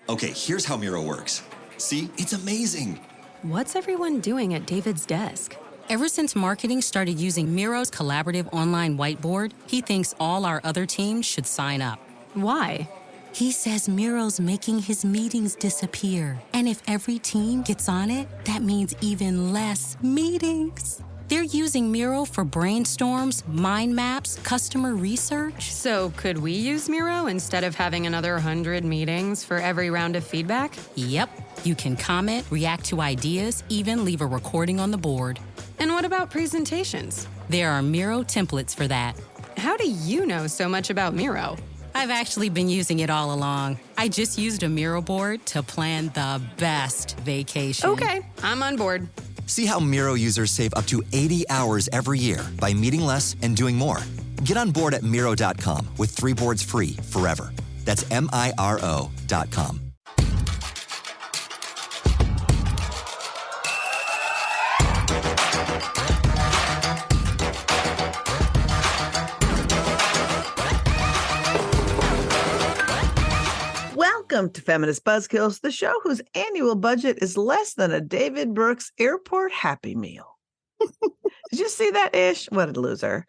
Okay, here's how Miro works. See, it's amazing. What's everyone doing at David's desk? Ever since marketing started using Miro's collaborative online whiteboard, he thinks all our other teams should sign up. Why? He says Miro's making his meetings disappear. And if every team gets on it, that means even less meetings. They're using Miro for brainstorms, mind maps, customer research. So could we use Miro instead of having another 100 meetings for every round of feedback? Yep. You can comment, react to ideas, even leave a recording on the board. And what about presentations? There are Miro templates for that. How do you know so much about Miro? I've actually been using it all along. I just used a Miro board to plan the best vacation. Okay, I'm on board. See how Miro users save up to 80 hours every year by meeting less and doing more. Get on board at Miro.com with 3 boards free forever. That's MIRO.com. Welcome to Feminist Buzzkills, the show whose annual budget is less than a David Brooks airport Happy Meal. Did you see that, Ish? What a loser.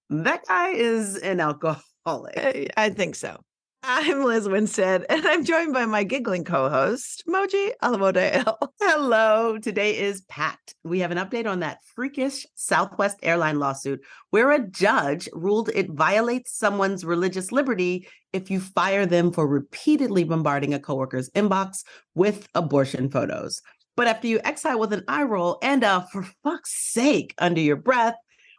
That guy is an alcoholic. I think so. I'm Liz Winstead, and I'm joined by my giggling co-host, Moji Alamodale. Hello. Today is packed. We have an update on that freakish Southwest Airline lawsuit where a judge ruled it violates someone's religious liberty if you fire them for repeatedly bombarding a coworker's inbox with abortion photos. But after you exile with an eye roll and for fuck's sake under your breath,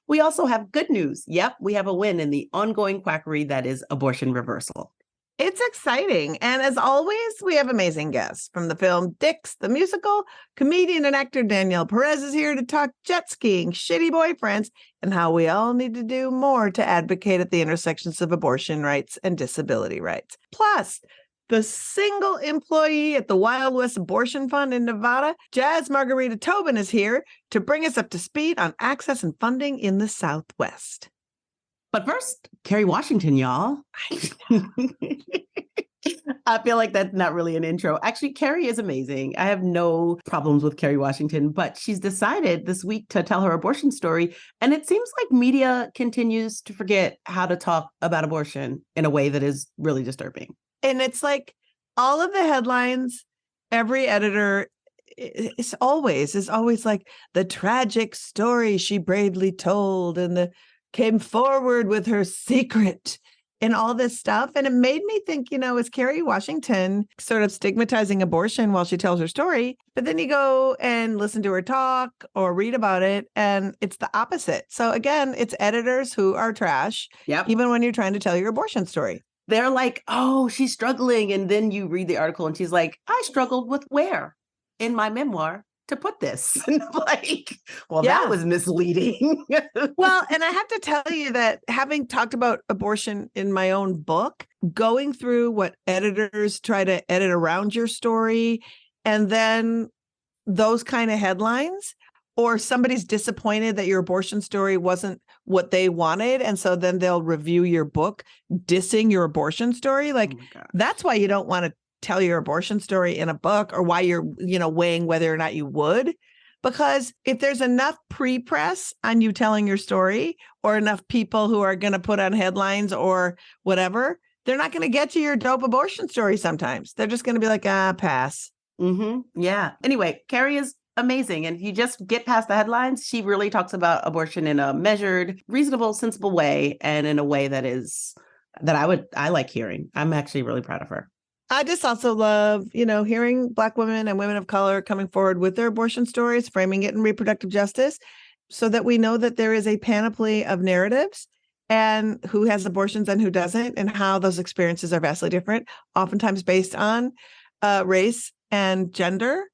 we also have good news. Yep, we have a win in the ongoing quackery that is abortion reversal. It's exciting. And as always, we have amazing guests. From the film Dicks, the musical, comedian and actor Danielle Perez is here to talk jet skiing, shitty boyfriends, and how we all need to do more to advocate at the intersections of abortion rights and disability rights. Plus, the single employee at the Wild West Abortion Fund in Nevada, Jazz Margarita Tobon, is here to bring us up to speed on access and funding in the Southwest. But first, Kerry Washington, y'all. I feel like that's not really an intro. Actually, Kerry is amazing. I have no problems with Kerry Washington, but she's decided this week to tell her abortion story. And it seems like media continues to forget how to talk about abortion in a way that is really disturbing. And it's like all of the headlines, every editor is always like the tragic story she bravely told and came forward with her secret and all this stuff. And it made me think, is Kerry Washington sort of stigmatizing abortion while she tells her story? But then you go and listen to her talk or read about it, and it's the opposite. So again, it's editors who are trash, even when you're trying to tell your abortion story. They're like, oh, she's struggling. And then you read the article and she's like, I struggled with where in my memoir to put this. Like, well, that was misleading. Well, and I have to tell you that having talked about abortion in my own book, going through what editors try to edit around your story, and then those kind of headlines, or somebody's disappointed that your abortion story wasn't what they wanted, and so then they'll review your book dissing your abortion story. Like, that's why you don't want to tell your abortion story in a book, or why you're, weighing whether or not you would. Because if there's enough pre-press on you telling your story, or enough people who are going to put on headlines or whatever, they're not going to get to your dope abortion story sometimes. They're just going to be like, pass. Mm-hmm. Yeah. Anyway, Kerry is amazing. And if you just get past the headlines, she really talks about abortion in a measured, reasonable, sensible way, and in a way that I like hearing. I'm actually really proud of her. I just also love, hearing Black women and women of color coming forward with their abortion stories, framing it in reproductive justice, so that we know that there is a panoply of narratives and who has abortions and who doesn't, and how those experiences are vastly different, oftentimes based on race and gender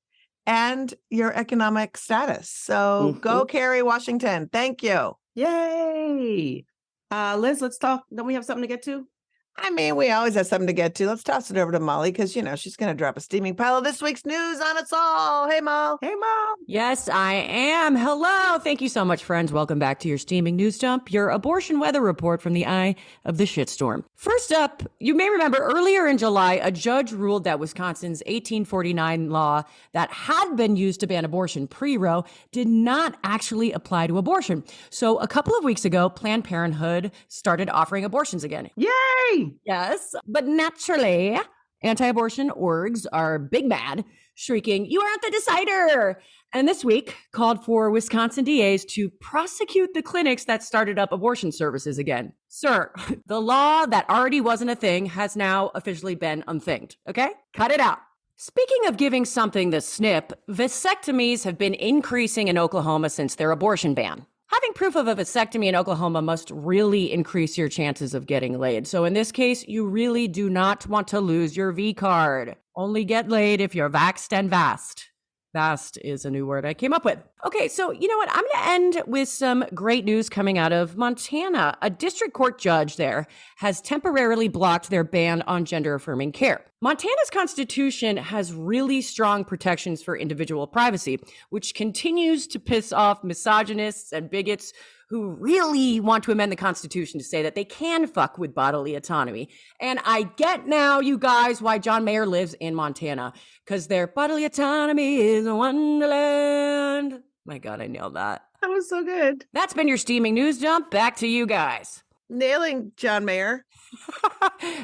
and your economic status. So go Kerry Washington. Thank you. Yay. Liz, let's talk. Don't we have something to get to? I mean, we always have something to get to. Let's toss it over to Molly because, she's going to drop a steaming pile of this week's news on us all. Hey, Molly. Hey, Mom. Yes, I am. Hello. Thank you so much, friends. Welcome back to your steaming news dump, your abortion weather report from the eye of the shitstorm. First up, you may remember earlier in July, a judge ruled that Wisconsin's 1849 law that had been used to ban abortion pre-Roe did not actually apply to abortion. So a couple of weeks ago, Planned Parenthood started offering abortions again. Yay! Yes, but naturally, anti-abortion orgs are big mad, shrieking, "You aren't the decider!" And this week called for Wisconsin DAs to prosecute the clinics that started up abortion services again. Sir, the law that already wasn't a thing has now officially been unthinged, okay? Cut it out. Speaking of giving something the snip, vasectomies have been increasing in Oklahoma since their abortion ban. Having proof of a vasectomy in Oklahoma must really increase your chances of getting laid. So in this case, you really do not want to lose your V card. Only get laid if you're vaxxed and vast. Vast is a new word I came up with. Okay, so you know what? I'm going to end with some great news coming out of Montana. A district court judge there has temporarily blocked their ban on gender-affirming care. Montana's constitution has really strong protections for individual privacy, which continues to piss off misogynists and bigots who really want to amend the Constitution to say that they can fuck with bodily autonomy. And I get now, you guys, why John Mayer lives in Montana, because their bodily autonomy is a wonderland. My God, I nailed that. That was so good. That's been your steaming news dump. Back to you guys. Nailing John Mayer.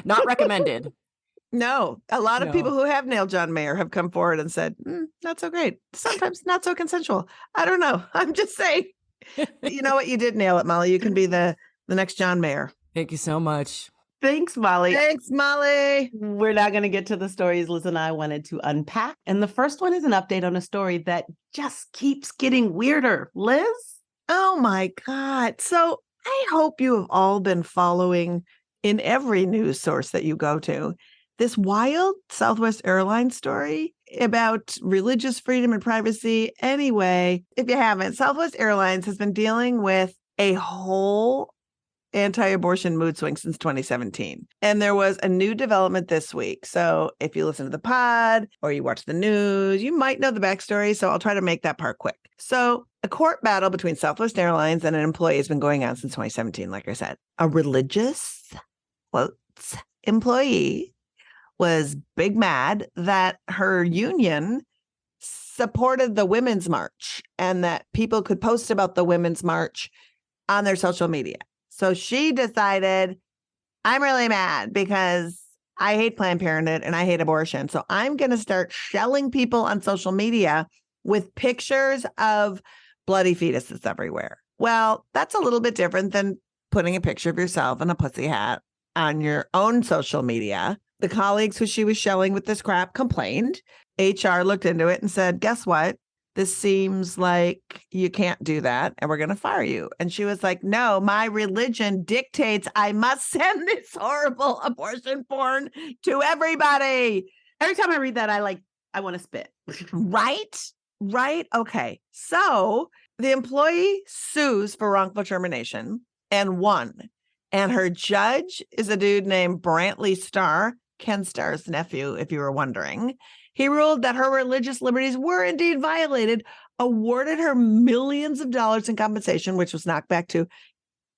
Not recommended. No, a lot of No. people who have nailed John Mayer have come forward and said, not so great. Sometimes not so consensual. I don't know. I'm just saying. You know what? You did nail it, Molly. You can be the next John Mayer. Thank you so much. Thanks, Molly. Thanks, Molly. We're now going to get to the stories Liz and I wanted to unpack. And the first one is an update on a story that just keeps getting weirder. Liz? Oh my God. So I hope you have all been following in every news source that you go to this wild Southwest Airlines story about religious freedom and privacy. Anyway, if you haven't, Southwest Airlines has been dealing with a whole anti-abortion mood swing since 2017. And there was a new development this week. So if you listen to the pod or you watch the news, you might know the backstory. So I'll try to make that part quick. So a court battle between Southwest Airlines and an employee has been going on since 2017. Like I said, a religious quotes employee was big mad that her union supported the Women's March and that people could post about the Women's March on their social media. So she decided, I'm really mad because I hate Planned Parenthood and I hate abortion. So I'm going to start shelling people on social media with pictures of bloody fetuses everywhere. Well, that's a little bit different than putting a picture of yourself in a pussy hat on your own social media. The colleagues who she was shelling with this crap complained. HR looked into it and said, guess what? This seems like you can't do that and we're going to fire you. And she was like, no, my religion dictates I must send this horrible abortion porn to everybody. Every time I read that, I want to spit. Right. Okay. So the employee sues for wrongful termination and won. And her judge is a dude named Brantley Starr, Ken Starr's nephew, if you were wondering. He ruled that her religious liberties were indeed violated, awarded her millions of dollars in compensation, which was knocked back to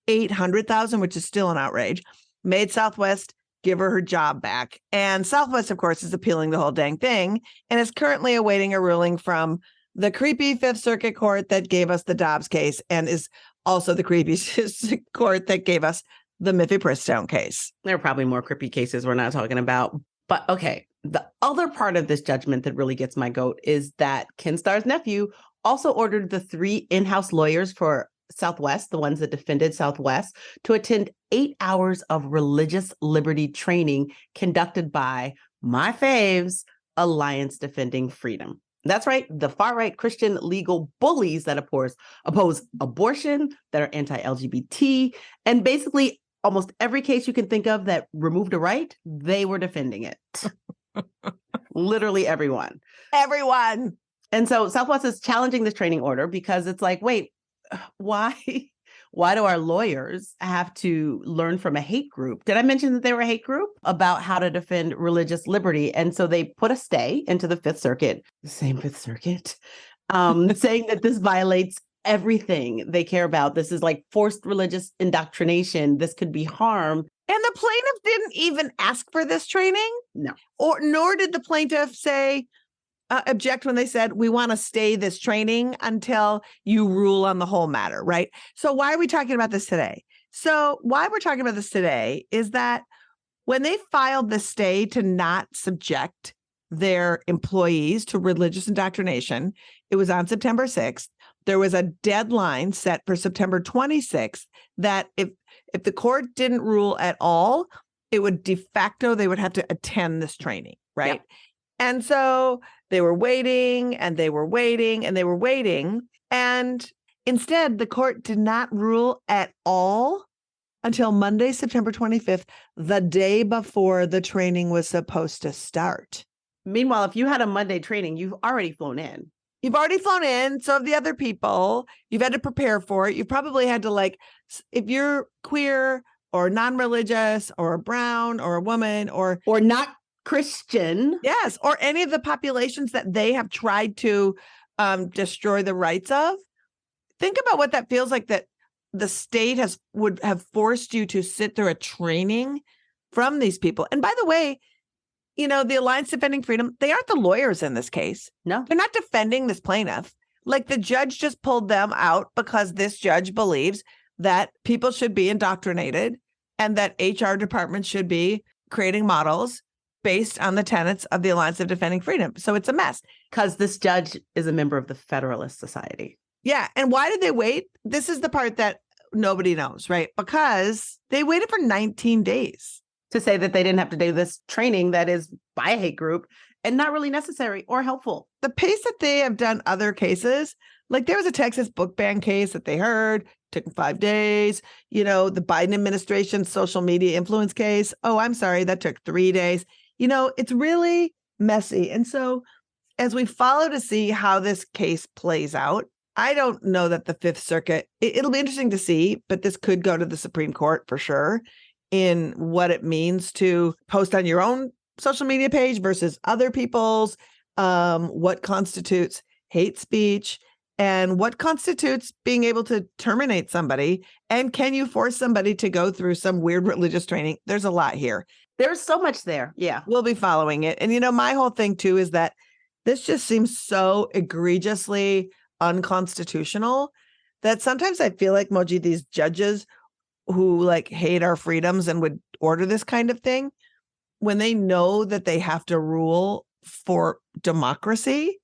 $800,000, which is still an outrage, made Southwest give her job back. And Southwest, of course, is appealing the whole dang thing and is currently awaiting a ruling from the creepy Fifth Circuit Court that gave us the Dobbs case and is also the creepy court that gave us the Mifepristone case. There are probably more creepy cases we're not talking about. But okay, the other part of this judgment that really gets my goat is that Ken Starr's nephew also ordered the 3 in-house lawyers for Southwest, the ones that defended Southwest, to attend 8 hours of religious liberty training conducted by my faves, Alliance Defending Freedom. That's right, the far-right Christian legal bullies that oppose abortion, that are anti-LGBT, and basically almost every case you can think of that removed a right, they were defending it. Literally everyone. Everyone. And so Southwest is challenging this training order because it's like, wait, why Why do our lawyers have to learn from a hate group? Did I mention that they were a hate group about how to defend religious liberty? And so they put a stay into the Fifth Circuit, the same Fifth Circuit, saying that this violates everything they care about. This is like forced religious indoctrination. This could be harm. And the plaintiff didn't even ask for this training. No. Nor did the plaintiff say, object when they said, we want to stay this training until you rule on the whole matter, right? So why are we talking about this today? So why we're talking about this today is that when they filed the stay to not subject their employees to religious indoctrination, it was on September 6th. There was a deadline set for September 26th that if the court didn't rule at all, it would de facto, they would have to attend this training, right? Yep. And so they were waiting and they were waiting and they were waiting. And instead, the court did not rule at all until Monday, September 25th, the day before the training was supposed to start. Meanwhile, if you had a Monday training, you've already flown in. You've already flown in. So have the other people. You've had to prepare for it. You probably had to, like, if you're queer or non-religious or brown or a woman or not Christian. Yes. Or any of the populations that they have tried to destroy the rights of. Think about what that feels like, that the state would have forced you to sit through a training from these people. And by the way, you know, the Alliance Defending Freedom, they aren't the lawyers in this case. No, they're not defending this plaintiff. Like, the judge just pulled them out because this judge believes that people should be indoctrinated and that HR departments should be creating models based on the tenets of the Alliance of Defending Freedom. So it's a mess. Because this judge is a member of the Federalist Society. Yeah. And why did they wait? This is the part that nobody knows, right? Because they waited for 19 days. To say that they didn't have to do this training that is by a hate group and not really necessary or helpful. The pace that they have done other cases, like there was a Texas book ban case that they heard, took 5 days. You know, the Biden administration social media influence case. Oh, I'm sorry, that took 3 days. You know, it's really messy. And so as we follow to see how this case plays out, I don't know that the Fifth Circuit, it'll be interesting to see, but this could go to the Supreme Court for sure in what it means to post on your own social media page versus other people's, what constitutes hate speech and what constitutes being able to terminate somebody. And can you force somebody to go through some weird religious training? There's a lot here. There's so much there. Yeah. We'll be following it. And, you know, my whole thing, too, is that this just seems so egregiously unconstitutional that sometimes I feel like, Moji, these judges who like hate our freedoms and would order this kind of thing, when they know that they have to rule for democracy,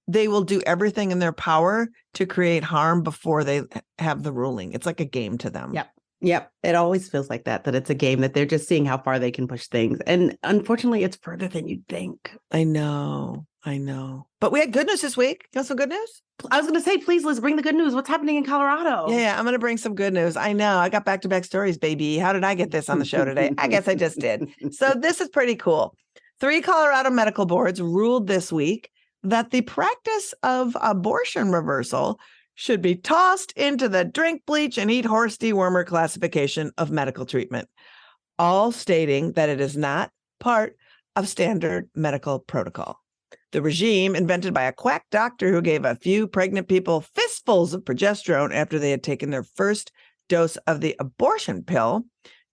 they will do everything in their power to create harm before they have the ruling. It's like a game to them. Yep. It always feels like that it's a game, that they're just seeing how far they can push things. And unfortunately, it's further than you'd think. I know. But we had good news this week. You want some good news? I was going to say, please, let's bring the good news. What's happening in Colorado? Yeah, I'm going to bring some good news. I know. I got back-to-back stories, baby. How did I get this on the show today? I guess I just did. So this is pretty cool. 3 Colorado medical boards ruled this week that the practice of abortion reversal should be tossed into the drink bleach and eat horse dewormer classification of medical treatment, all stating that it is not part of standard medical protocol. The regime, invented by a quack doctor who gave a few pregnant people fistfuls of progesterone after they had taken their first dose of the abortion pill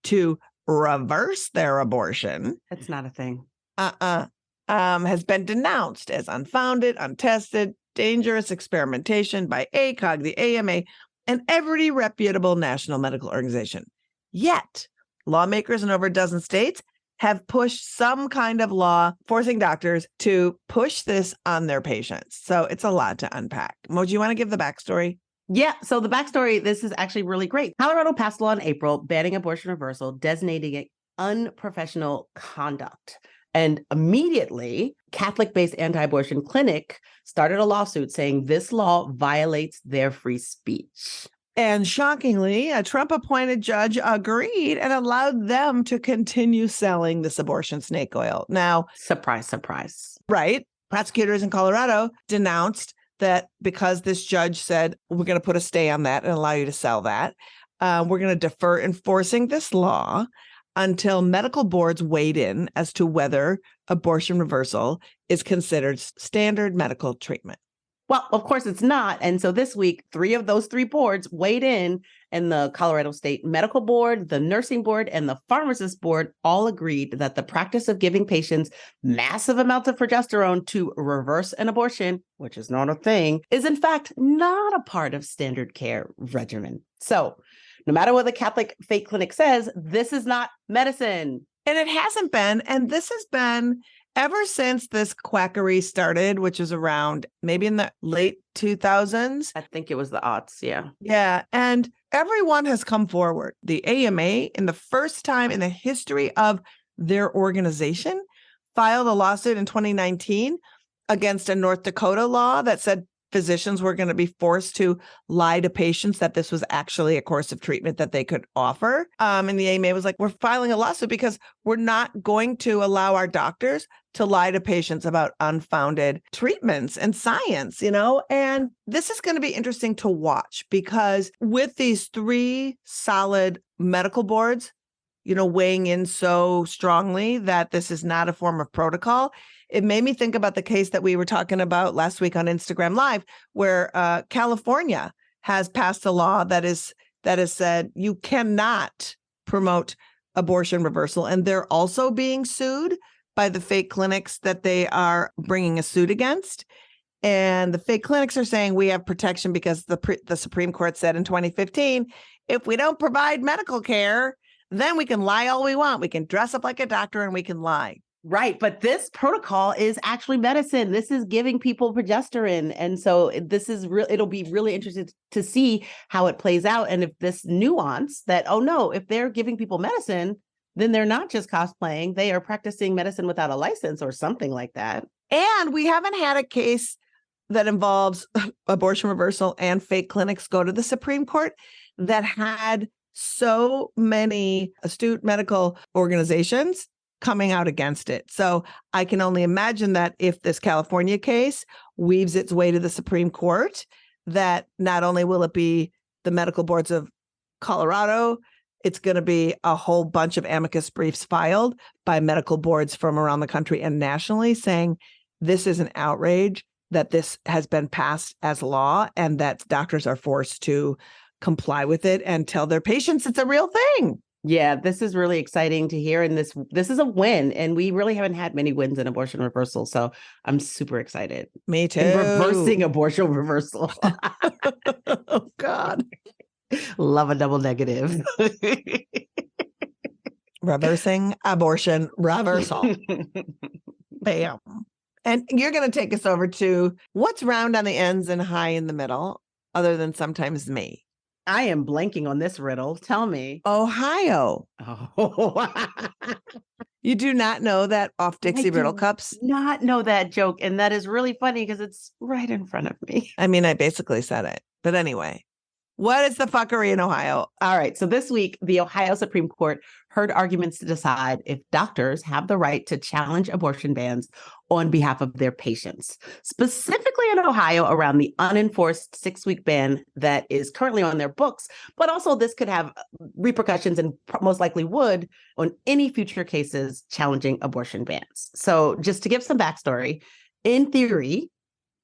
to reverse their abortion. That's not a thing. Has been denounced as unfounded, untested, dangerous experimentation by ACOG, the AMA, and every reputable national medical organization. Yet, lawmakers in over a dozen states have pushed some kind of law forcing doctors to push this on their patients. So it's a lot to unpack. Mo, do you want to give the backstory? Yeah. So the backstory, this is actually really great. Colorado passed a law in April banning abortion reversal, designating it unprofessional conduct. And immediately, Catholic-based anti-abortion clinic started a lawsuit saying this law violates their free speech. And shockingly, a Trump-appointed judge agreed and allowed them to continue selling this abortion snake oil. Now, surprise, surprise. Right. Prosecutors in Colorado denounced that because this judge said, we're going to put a stay on that and allow you to sell that, we're going to defer enforcing this law until medical boards weighed in as to whether abortion reversal is considered standard medical treatment. Well, of course it's not. And so this week, 3 of those 3 boards weighed in, and the Colorado State Medical Board, the Nursing Board, and the Pharmacist Board all agreed that the practice of giving patients massive amounts of progesterone to reverse an abortion, which is not a thing, is in fact not a part of standard care regimen. So no matter what the Catholic faith clinic says, this is not medicine. And it hasn't been. And this has been ever since this quackery started, which is around maybe in the late 2000s. I think it was the aughts. Yeah. Yeah. And everyone has come forward. The AMA, in the first time in the history of their organization, filed a lawsuit in 2019 against a North Dakota law that said physicians were going to be forced to lie to patients that this was actually a course of treatment that they could offer. And the AMA was like, we're filing a lawsuit because we're not going to allow our doctors to lie to patients about unfounded treatments and science, and this is going to be interesting to watch because with these 3 solid medical boards, weighing in so strongly that this is not a form of protocol, it made me think about the case that we were talking about last week on Instagram Live, where California has passed a law that has said you cannot promote abortion reversal. And they're also being sued by the fake clinics that they are bringing a suit against. And the fake clinics are saying we have protection because the Supreme Court said in 2015, if we don't provide medical care, then we can lie all we want. We can dress up like a doctor and we can lie. Right. But this protocol is actually medicine. This is giving people progesterone. And so this is it'll be really interesting to see how it plays out. And if this nuance that, oh no, if they're giving people medicine, then they're not just cosplaying. They are practicing medicine without a license or something like that. And we haven't had a case that involves abortion reversal and fake clinics go to the Supreme Court that had so many astute medical organizations coming out against it. So I can only imagine that if this California case weaves its way to the Supreme Court, that not only will it be the medical boards of Colorado, it's going to be a whole bunch of amicus briefs filed by medical boards from around the country and nationally saying this is an outrage, that this has been passed as law and that doctors are forced to comply with it and tell their patients it's a real thing. Yeah, this is really exciting to hear. And this is a win. And we really haven't had many wins in abortion reversal. So I'm super excited. Me too. In reversing abortion reversal. Oh, God. Love a double negative. Reversing abortion reversal. Bam. And you're going to take us over to what's round on the ends and high in the middle, other than sometimes me. I am blanking on this riddle. Tell me. Ohio. Oh. You do not know that off Dixie riddle cups? Not know that joke. And that is really funny because it's right in front of me. I mean, I basically said it. But anyway, what is the fuckery in Ohio? All right. So this week, the Ohio Supreme Court heard arguments to decide if doctors have the right to challenge abortion bans on behalf of their patients, specifically in Ohio around the unenforced 6-week ban that is currently on their books. But also this could have repercussions and most likely would on any future cases challenging abortion bans. So just to give some backstory, in theory,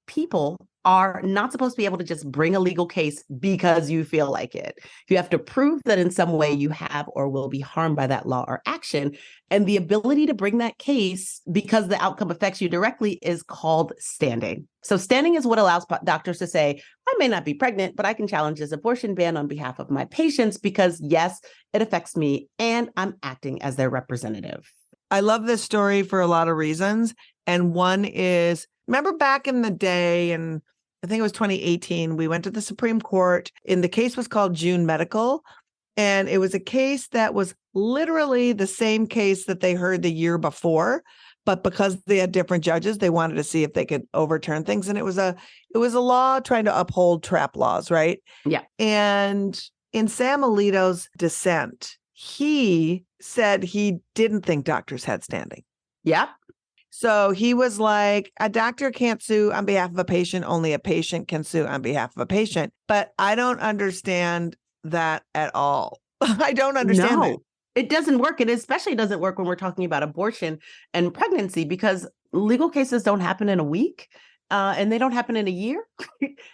people are not supposed to be able to just bring a legal case because you feel like it. You have to prove that in some way you have or will be harmed by that law or action. And the ability to bring that case because the outcome affects you directly is called standing. So standing is what allows doctors to say, I may not be pregnant, but I can challenge this abortion ban on behalf of my patients because, yes, it affects me and I'm acting as their representative. I love this story for a lot of reasons. And one is, remember back in the day, and I think it was 2018, we went to the Supreme Court, and the case was called June Medical. And it was a case that was literally the same case that they heard the year before. But because they had different judges, they wanted to see if they could overturn things. And it was a law trying to uphold trap laws, right? Yeah. And in Sam Alito's dissent, he said he didn't think doctors had standing. Yeah. So he was like, a doctor can't sue on behalf of a patient. Only a patient can sue on behalf of a patient. But I don't understand that at all. I don't understand that. No, it doesn't work. It especially doesn't work when we're talking about abortion and pregnancy, because legal cases don't happen in a week. And they don't happen in a year.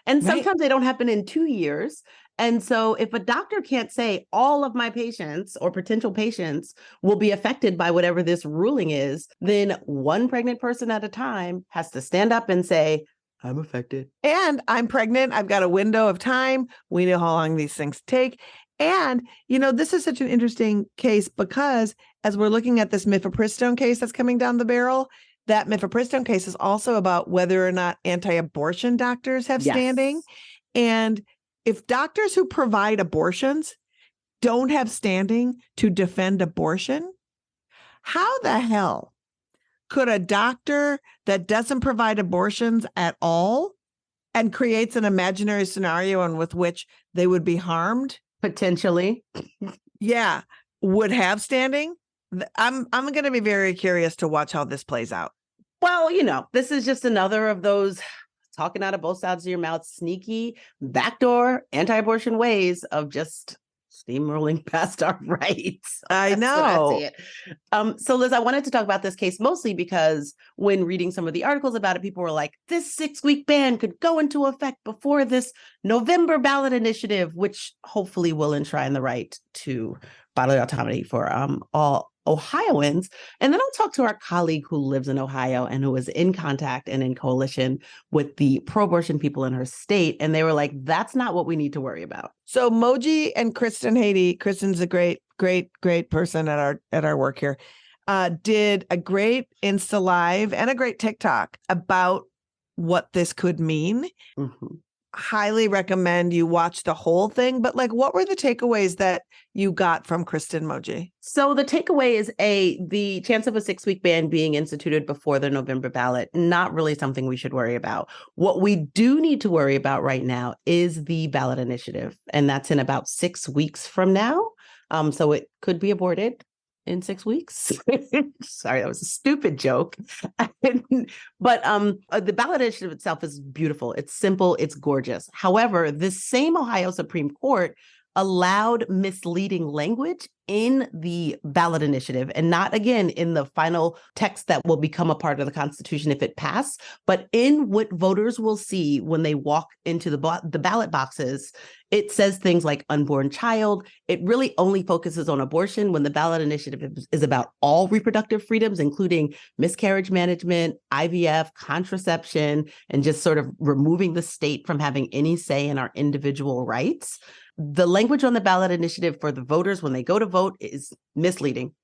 And sometimes they don't happen in 2 years. And so if a doctor can't say all of my patients or potential patients will be affected by whatever this ruling is, then one pregnant person at a time has to stand up and say, I'm affected. And I'm pregnant. I've got a window of time. We know how long these things take. And, this is such an interesting case because as we're looking at this mifepristone case that's coming down the barrel, that mifepristone case is also about whether or not anti-abortion doctors have standing. And if doctors who provide abortions don't have standing to defend abortion, how the hell could a doctor that doesn't provide abortions at all and creates an imaginary scenario in with which they would be harmed? Potentially. Would have standing? I'm going to be very curious to watch how this plays out. Well, this is just another of those talking out of both sides of your mouth, sneaky, backdoor, anti-abortion ways of just steamrolling past our rights. I know. So Liz, I wanted to talk about this case mostly because when reading some of the articles about it, people were like, this 6-week ban could go into effect before this November ballot initiative, which hopefully will enshrine the right to bodily autonomy for all Ohioans. And then I'll talk to our colleague who lives in Ohio and who is in contact and in coalition with the pro-abortion people in her state. And they were like, that's not what we need to worry about. So Moji and Kristen Haiti, Kristen's a great person at our work here, did a great Insta Live and a great TikTok about what this could mean. Mm-hmm. Highly recommend you watch the whole thing. But what were the takeaways that you got from Kristen Moji? So the takeaway is the chance of a 6-week ban being instituted before the November ballot, not really something we should worry about. What we do need to worry about right now is the ballot initiative. And that's in about 6 weeks from now. So it could be aborted in 6 weeks. Sorry, that was a stupid joke. But the ballot initiative itself is beautiful. It's simple. It's gorgeous. However, this same Ohio Supreme Court allowed misleading language in the ballot initiative, and not again in the final text that will become a part of the Constitution if it passes, but in what voters will see when they walk into the ballot boxes. It says things like unborn child. It really only focuses on abortion when the ballot initiative is about all reproductive freedoms, including miscarriage management, IVF, contraception, and just sort of removing the state from having any say in our individual rights. The language on the ballot initiative for the voters when they go to vote is misleading.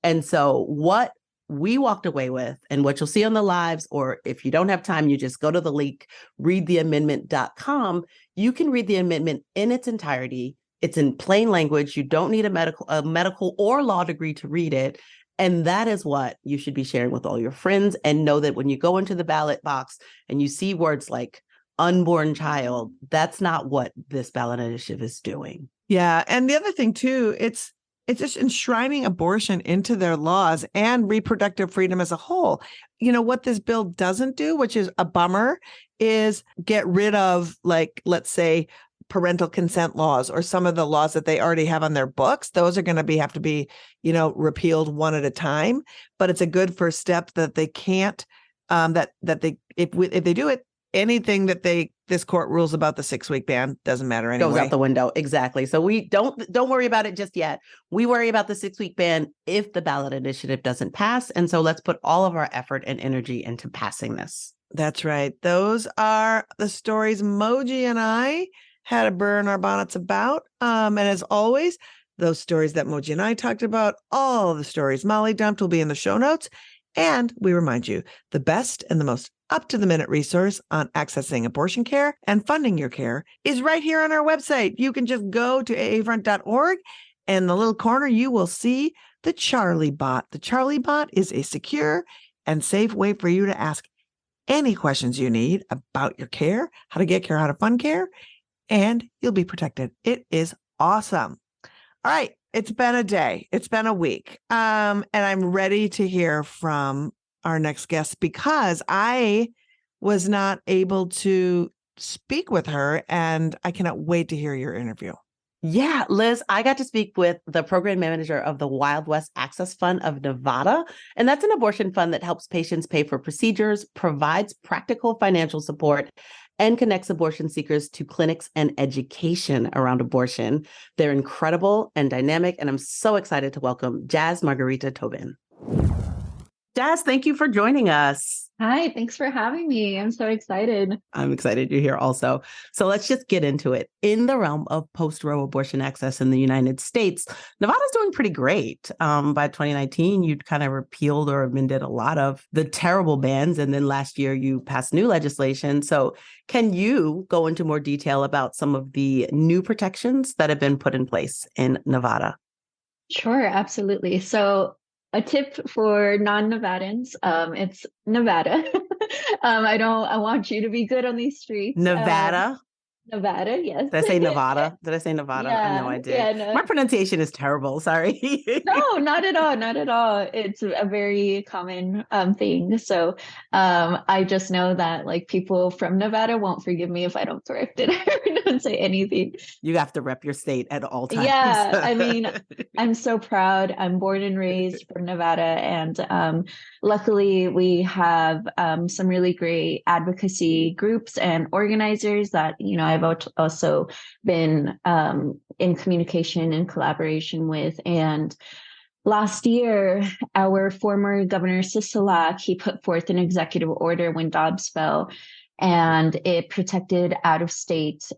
And so what we walked away with, and what you'll see on the lives, or if you don't have time, you just go to the link, readtheamendment.com. You can read the amendment in its entirety. It's in plain language. You don't need a medical or law degree to read it. And that is what you should be sharing with all your friends. And know that when you go into the ballot box and you see words like unborn child, that's not what this ballot initiative is doing. Yeah. And the other thing too, it's just enshrining abortion into their laws and reproductive freedom as a whole. What this bill doesn't do, which is a bummer, is get rid of, let's say, parental consent laws or some of the laws that they already have on their books. Those are going to have to be, repealed one at a time. But it's a good first step that they can't, if they do it, anything that this court rules about the 6-week ban doesn't matter anyway. Goes out the window. Exactly. So we don't worry about it just yet. We worry about the 6-week ban if the ballot initiative doesn't pass. And so let's put all of our effort and energy into passing this. That's right. Those are the stories Moji and I had to burn our bonnets about. And as always, those stories that Moji and I talked about, all the stories Molly dumped will be in the show notes. And we remind you, the best and the most up-to-the-minute resource on accessing abortion care and funding your care is right here on our website. You can just go to aafront.org, and in the little corner, you will see the Charlie Bot. The Charlie Bot is a secure and safe way for you to ask any questions you need about your care, how to get care, how to fund care, and you'll be protected. It is awesome. All right. It's been a day. It's been a week. And I'm ready to hear from our next guest because I was not able to speak with her, and I cannot wait to hear your interview. Yeah, Liz, I got to speak with the program manager of the Wild West Access Fund of Nevada. And that's an abortion fund that helps patients pay for procedures, provides practical financial support, and connects abortion seekers to clinics and education around abortion. They're incredible and dynamic, and I'm so excited to welcome Jazz Margarita Tobon. Jazz, thank you for joining us. Hi, thanks for having me. I'm so excited. I'm excited you're here also. So let's just get into it. In the realm of post-Roe abortion access in the United States, Nevada's doing pretty great. By 2019, you'd kind of repealed or amended a lot of the terrible bans. And then last year, you passed new legislation. So can you go into more detail about some of the new protections that have been put in place in Nevada? Sure, absolutely. So a tip for non-Nevadans, it's Nevada. I want you to be good on these streets. Nevada? Nevada, yes. Did I say Nevada? Did I say Nevada? Yeah, I know I did. yeah, no. My pronunciation is terrible. Sorry. No, not at all. Not at all. It's a very common thing. So I just know that like people from Nevada won't forgive me if I don't correct it or don't say anything. You have to rep your state at all times. Yeah, I mean, I'm so proud. I'm born and raised from Nevada, and luckily we have some really great advocacy groups and organizers that, you know, I've also been in communication and collaboration with. And last year, our former Governor Sisolak, he put forth an executive order when Dobbs fell, and it protected out-of-state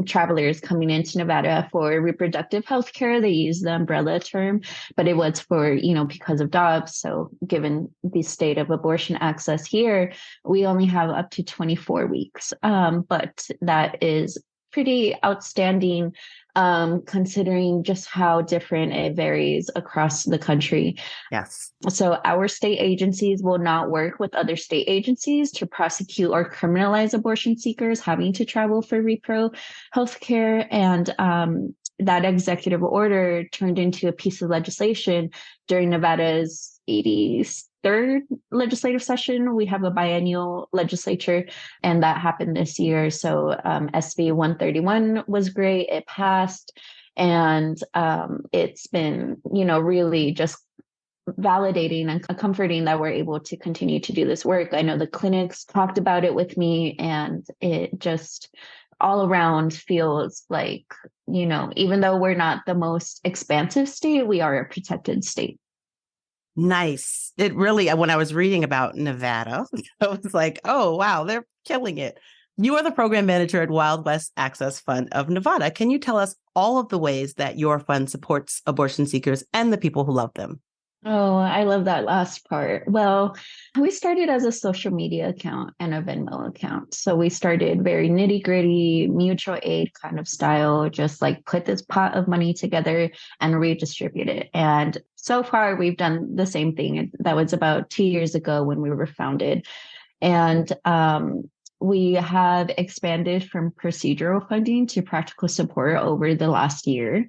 travelers coming into Nevada for reproductive health care. They used the umbrella term, but it was for, you know, because of Dobbs. So given the state of abortion access here, we only have up to 24 weeks. But that is pretty outstanding, considering just how different it varies across the country. Yes. So our state agencies will not work with other state agencies to prosecute or criminalize abortion seekers having to travel for repro healthcare. And that executive order turned into a piece of legislation during Nevada's 83rd legislative session. We have a biennial legislature, and that happened this year. So SB 131 was great. It passed, and it's been, you know, really just validating and comforting that we're able to continue to do this work. I know the clinics talked about it with me, and it just all around feels like, you know, even though we're not the most expansive state, we are a protected state. Nice. It really, when I was reading about Nevada, I was like, oh, wow, they're killing it. You are the program manager at Wild West Access Fund of Nevada. Can you tell us all of the ways that your fund supports abortion seekers and the people who love them? Oh, I love that last part. Well, we started as a social media account and a Venmo account. So we started very nitty gritty, mutual aid kind of style, just like put this pot of money together and redistribute it. And so far, we've done the same thing. That was about 2 years ago when we were founded. And we have expanded from procedural funding to practical support over the last year.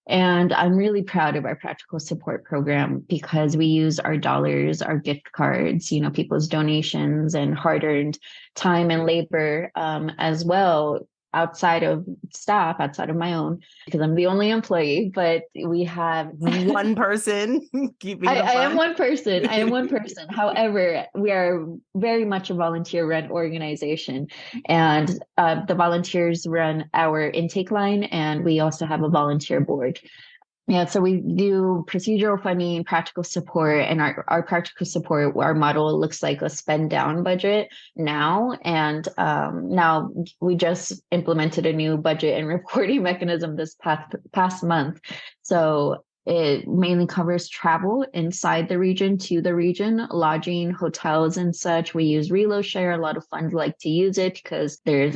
And I'm really proud of our practical support program because we use our dollars, our gift cards, you know, people's donations and hard-earned time and labor as well, outside of staff, outside of my own, because I'm the only employee, but we have one person keeping I am one person. I am one person. However, we are very much a volunteer-run organization, and the volunteers run our intake line, and we also have a volunteer board. Yeah, so we do procedural funding, practical support, and our practical support, our model looks like a spend down budget now. And now we just implemented a new budget and reporting mechanism this past month. So it mainly covers travel inside the region, to the region, lodging, hotels, and such. We use Reload Share. A lot of funds like to use it because there's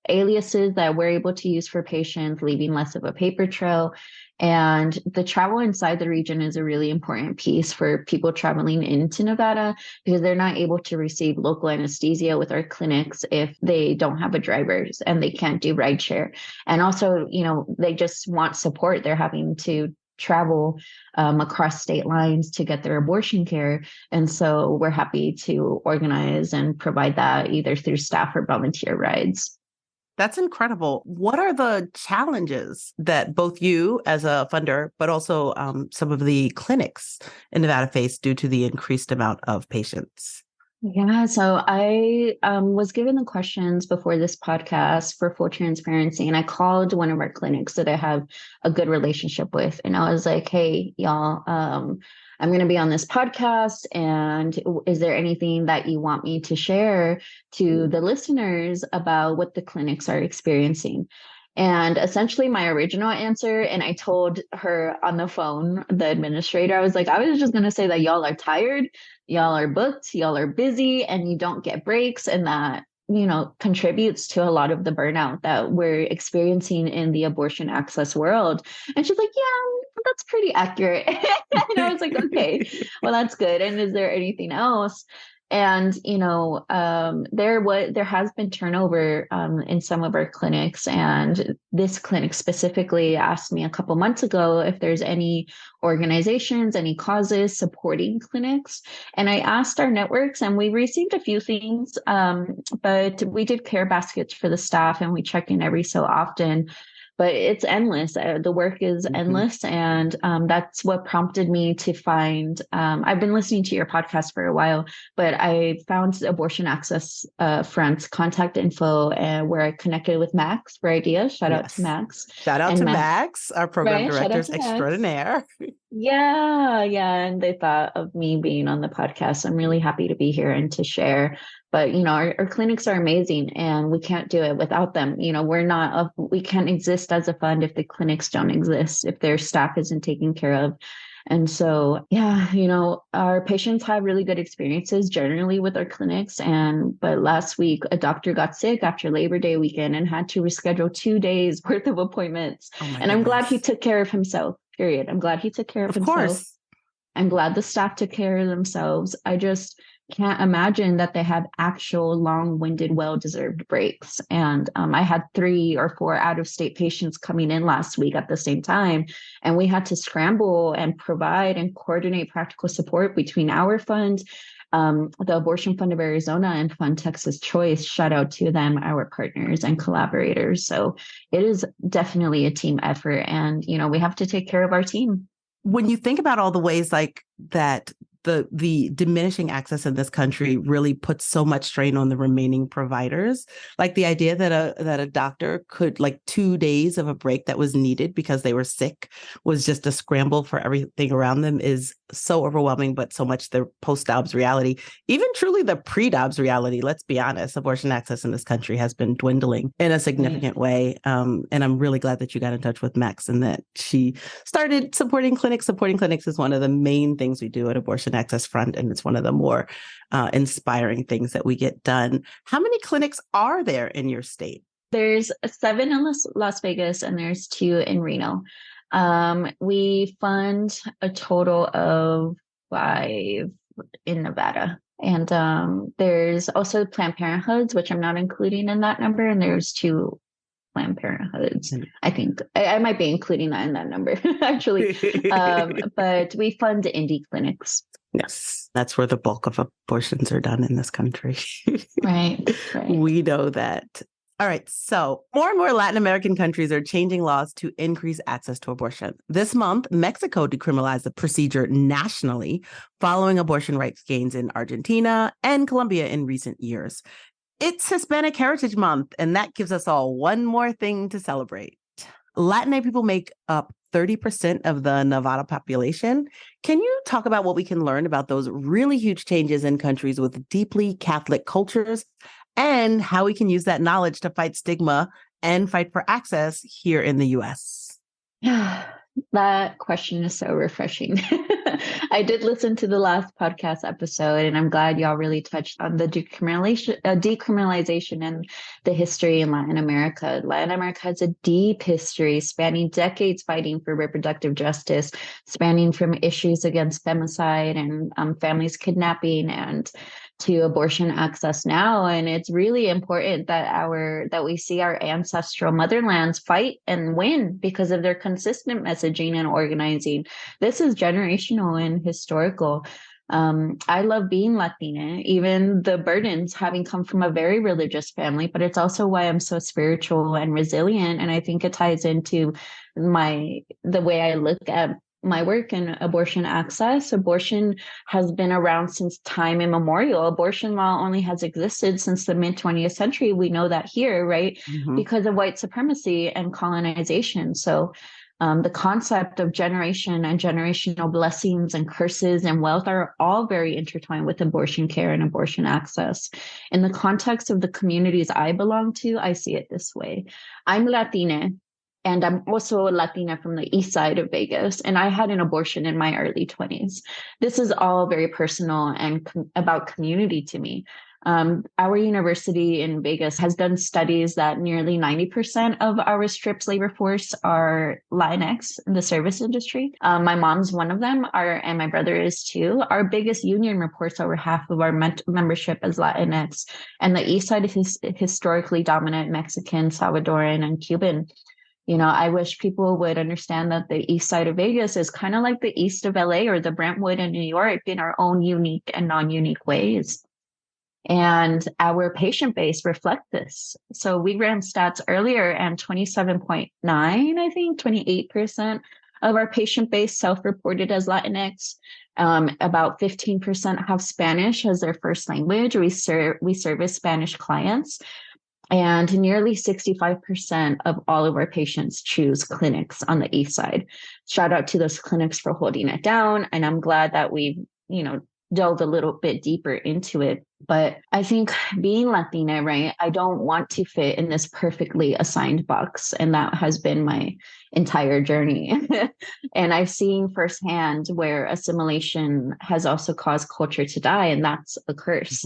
aliases that we're able to use for patients, leaving less of a paper trail. And the travel inside the region is a really important piece for people traveling into Nevada because they're not able to receive local anesthesia with our clinics if they don't have a driver and they can't do rideshare. And also, you know, they just want support. They're having to travel across state lines to get their abortion care. And so we're happy to organize and provide that either through staff or volunteer rides. That's incredible. What are the challenges that both you as a funder, but also some of the clinics in Nevada face due to the increased amount of patients? Yeah, so I was given the questions before this podcast for full transparency, and I called one of our clinics that I have a good relationship with, and I was like, "Hey, y'all, I'm going to be on this podcast, and is there anything that you want me to share to the listeners about what the clinics are experiencing?" And essentially my original answer, and I told her on the phone, the administrator, I was like, I was just going to say that y'all are tired, y'all are booked, y'all are busy, and you don't get breaks. And that, contributes to a lot of the burnout that we're experiencing in the abortion access world. And she's like, yeah, that's pretty accurate. And I was like, okay, well, that's good. And is there anything else? And, there has been turnover in some of our clinics. And this clinic specifically asked me a couple months ago if there's any organizations, any causes supporting clinics. And I asked our networks, and we received a few things, but we did care baskets for the staff, and we check in every so often. But it's endless. The work is endless. And that's what prompted me to find, I've been listening to your podcast for a while, but I found Abortion Access Front's contact info where I connected with Max for ideas. Shout out to Max. Shout out to Max, our program director extraordinaire. Yeah. And they thought of me being on the podcast. I'm really happy to be here and to share. But, our clinics are amazing, and we can't do it without them. We can't exist as a fund if the clinics don't exist, if their staff isn't taken care of. And so, our patients have really good experiences generally with our clinics. But last week, a doctor got sick after Labor Day weekend and had to reschedule 2 days worth of appointments. And I'm glad he took care of himself, period. I'm glad he took care of himself. Of course. I'm glad the staff took care of themselves. I just can't imagine that they have actual long-winded, well-deserved breaks. And I had 3 or 4 out-of-state patients coming in last week at the same time, and we had to scramble and provide and coordinate practical support between our fund, the Abortion Fund of Arizona, and Fund Texas Choice. Shout out to them, our partners and collaborators. So it is definitely a team effort, and we have to take care of our team. When you think about all the ways like that, the diminishing access in this country really puts so much strain on the remaining providers. Like the idea that a doctor could, like 2 days of a break that was needed because they were sick was just a scramble for everything around them is so overwhelming, but so much the post-Dobbs reality, even truly the pre-Dobbs reality. Let's be honest, abortion access in this country has been dwindling in a significant way. And I'm really glad that you got in touch with Max and that she started supporting clinics. Supporting clinics is one of the main things we do at Abortion Access Front, and it's one of the more inspiring things that we get done. How many clinics are there in your state? There's 7 in Las Vegas, and there's 2 in Reno. We fund a total of 5 in Nevada. And there's also Planned Parenthoods, which I'm not including in that number. And there's 2 Planned Parenthoods. I think I might be including that in that number, actually. But we fund indie clinics. Yes, that's where the bulk of abortions are done in this country. Right. We know that. All right. So more and more Latin American countries are changing laws to increase access to abortion. This month, Mexico decriminalized the procedure nationally following abortion rights gains in Argentina and Colombia in recent years. It's Hispanic Heritage Month, and that gives us all one more thing to celebrate. Latinx people make up 30% of the Nevada population. Can you talk about what we can learn about those really huge changes in countries with deeply Catholic cultures and how we can use that knowledge to fight stigma and fight for access here in the U.S.? That question is so refreshing. I did listen to the last podcast episode, and I'm glad y'all really touched on the decriminalization and the history in Latin America. Latin America has a deep history spanning decades fighting for reproductive justice, spanning from issues against femicide and families kidnapping and to abortion access now. And it's really important that we see our ancestral motherlands fight and win because of their consistent messaging and organizing. This is generational and historical. I love being Latina, even the burdens having come from a very religious family, but it's also why I'm so spiritual and resilient. And I think it ties into the way I look at my work in abortion access. Abortion has been around since time immemorial. Abortion law only has existed since the mid 20th century. We know that here, right? Because of white supremacy and colonization. So the concept of generation and generational blessings and curses and wealth are all very intertwined with abortion care and abortion access. In the context of the communities I belong to, I see it this way. I'm Latina, and I'm also Latina from the east side of Vegas, and I had an abortion in my early 20s. This is all very personal and about community to me. Our university in Vegas has done studies that nearly 90% of our stripped labor force are Latinx in the service industry. My mom's one of them, and my brother is too. Our biggest union reports over half of our membership as Latinx, and the East Side is historically dominant Mexican, Salvadoran, and Cuban. You know, I wish people would understand that the East Side of Vegas is kind of like the East of LA or the Brentwood in New York in our own unique and non-unique ways. And our patient base reflect this. So we ran stats earlier, and 27.9, I think, 28% of our patient base self-reported as Latinx. About 15% have Spanish as their first language. We service Spanish clients. And nearly 65% of all of our patients choose clinics on the East Side. Shout out to those clinics for holding it down. And I'm glad that we've, delved a little bit deeper into it. But I think being Latina, right, I don't want to fit in this perfectly assigned box. And that has been my entire journey. And I've seen firsthand where assimilation has also caused culture to die. And that's a curse.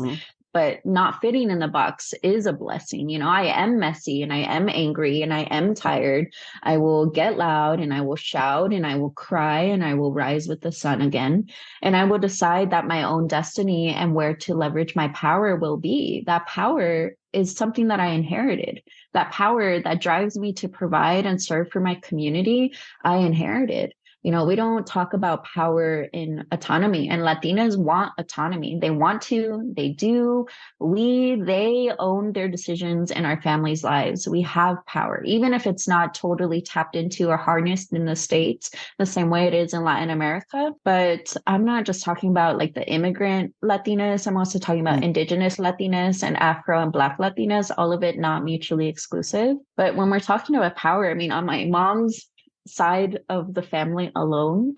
But not fitting in the box is a blessing. I am messy and I am angry and I am tired. I will get loud and I will shout and I will cry and I will rise with the sun again. And I will decide that my own destiny and where to leverage my power will be. That power is something that I inherited. That power that drives me to provide and serve for my community, I inherited. We don't talk about power in autonomy, and Latinas want autonomy. They want to, they do. They own their decisions in our families' lives. We have power, even if it's not totally tapped into or harnessed in the States the same way it is in Latin America. But I'm not just talking about like the immigrant Latinas. I'm also talking about indigenous Latinas and Afro and Black Latinas, all of it not mutually exclusive. But when we're talking about power, on my mom's side of the family alone,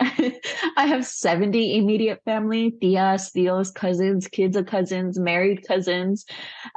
I have 70 immediate family, tias, tios, cousins, kids of cousins, married cousins.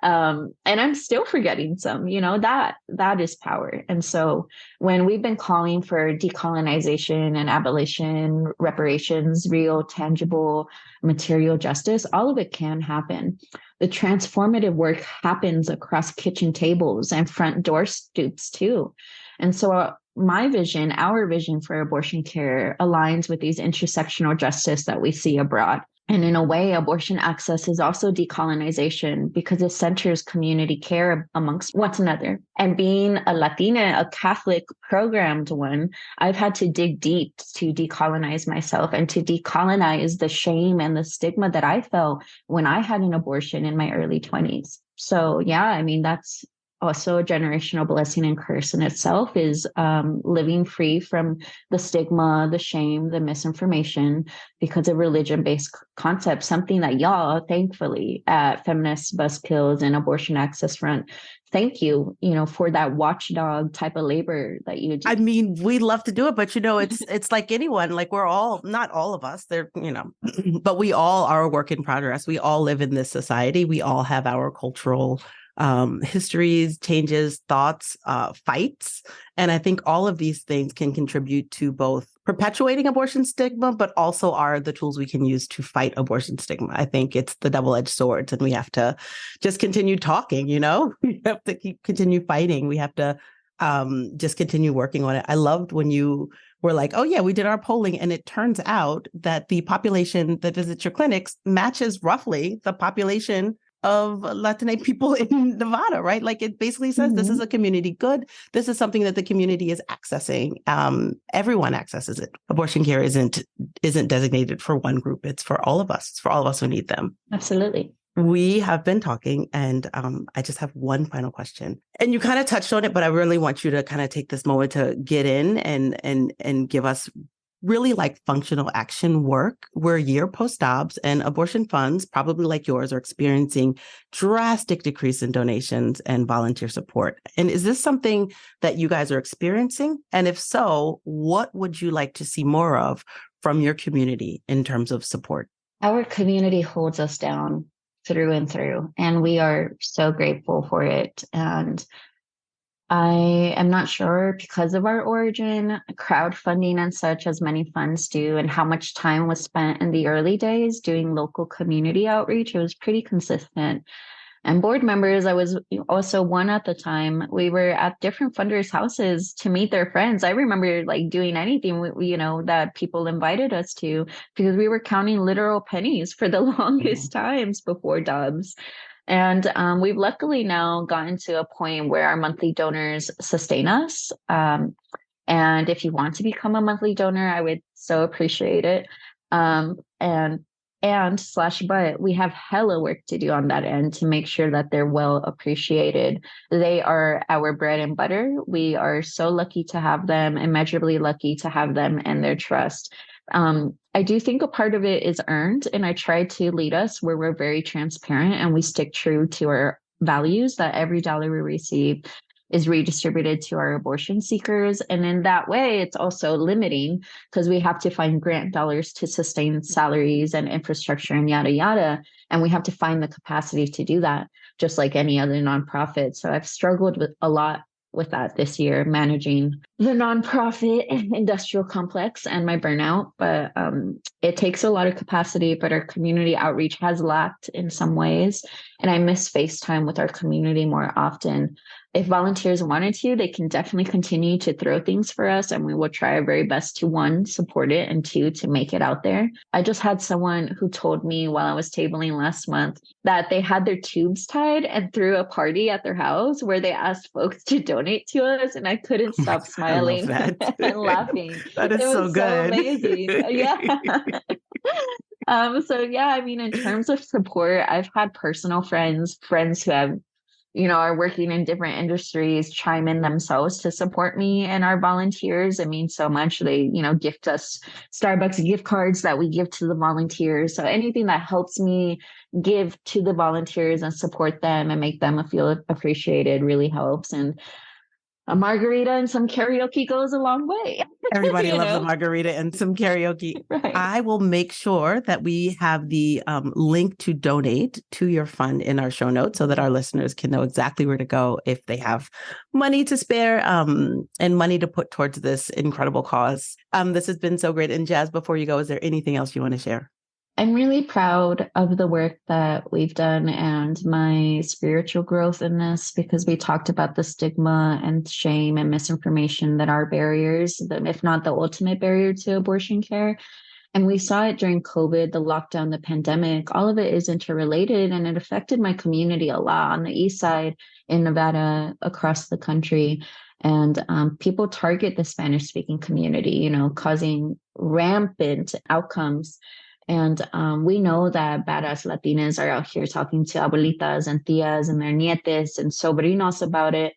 And I'm still forgetting some, that is power. And so when we've been calling for decolonization and abolition, reparations, real, tangible, material justice, all of it can happen. The transformative work happens across kitchen tables and front door stoops too. And so my vision, our vision for abortion care aligns with these intersectional justice that we see abroad. And in a way, abortion access is also decolonization because it centers community care amongst one another. And being a Latina, a Catholic programmed one, I've had to dig deep to decolonize myself and to decolonize the shame and the stigma that I felt when I had an abortion in my early 20s. So yeah, that's also a generational blessing and curse in itself, is living free from the stigma, the shame, the misinformation because of religion-based concepts, something that y'all, thankfully, at Feminist Buzzkills and Abortion Access Front, thank you, for that watchdog type of labor that you do. We love to do it, but it's like anyone, like we're all, not all of us, but we all are a work in progress. We all live in this society. We all have our cultural histories, changes, thoughts, fights. And I think all of these things can contribute to both perpetuating abortion stigma, but also are the tools we can use to fight abortion stigma. I think it's the double-edged swords, and we have to just continue talking, we have to continue fighting. We have to just continue working on it. I loved when you we're like, oh yeah, we did our polling. And it turns out that the population that visits your clinics matches roughly the population of Latinx people in Nevada, right? Like it basically says this is a community good. This is something that the community is accessing. Everyone accesses it. Abortion care isn't designated for one group. It's for all of us. It's for all of us who need them. Absolutely. We have been talking, and I just have one final question. And you kind of touched on it, but I really want you to kind of take this moment to get in and give us really like functional action work. We're a year post-Dobbs, and abortion funds, probably like yours, are experiencing drastic decrease in donations and volunteer support. And is this something that you guys are experiencing? And if so, what would you like to see more of from your community in terms of support? Our community holds us down through and through, and we are so grateful for it. And I am not sure, because of our origin, crowdfunding and such, as many funds do, and how much time was spent in the early days doing local community outreach. It was pretty consistent. And board members, I was also one at the time. We were at different funders' houses to meet their friends. I remember like doing anything, that people invited us to, because we were counting literal pennies for the longest times before Dobbs. And we've luckily now gotten to a point where our monthly donors sustain us. And if you want to become a monthly donor, I would so appreciate it. But we have hella work to do on that end to make sure that they're well appreciated. They are our bread and butter. We are so lucky to have them, immeasurably lucky to have them and their trust. I do think a part of it is earned, and I try to lead us where we're very transparent and we stick true to our values, that every dollar we receive is redistributed to our abortion seekers. And in that way, it's also limiting, because we have to find grant dollars to sustain salaries and infrastructure and yada, yada. And we have to find the capacity to do that, just like any other nonprofit. So I've struggled with a lot with that this year, managing the nonprofit industrial complex and my burnout. But it takes a lot of capacity, but our community outreach has lacked in some ways. And I miss FaceTime with our community more often. If volunteers wanted to, they can definitely continue to throw things for us, and we will try our very best to, one, support it, and two, to make it out there. I just had someone who told me while I was tabling last month that they had their tubes tied and threw a party at their house where they asked folks to donate to us, and I couldn't stop smiling and laughing. That is so good. So amazing. Yeah. In terms of support, I've had personal friends who have, are working in different industries, chime in themselves to support me and our volunteers. It means so much. They, gift us Starbucks gift cards that we give to the volunteers. So anything that helps me give to the volunteers and support them and make them feel appreciated really helps. And a margarita and some karaoke goes a long way. Everybody loves a margarita and some karaoke. Right. I will make sure that we have the link to donate to your fund in our show notes so that our listeners can know exactly where to go if they have money to spare and money to put towards this incredible cause. This has been so great. And Jazz, before you go, is there anything else you want to share? I'm really proud of the work that we've done and my spiritual growth in this, because we talked about the stigma and shame and misinformation that are barriers, if not the ultimate barrier to abortion care. And we saw it during COVID, the lockdown, the pandemic. All of it is interrelated, and it affected my community a lot on the east side in Nevada, across the country. And people target the Spanish-speaking community, causing rampant outcomes. And we know that badass Latinas are out here talking to abuelitas and tias and their nietes and sobrinos about it.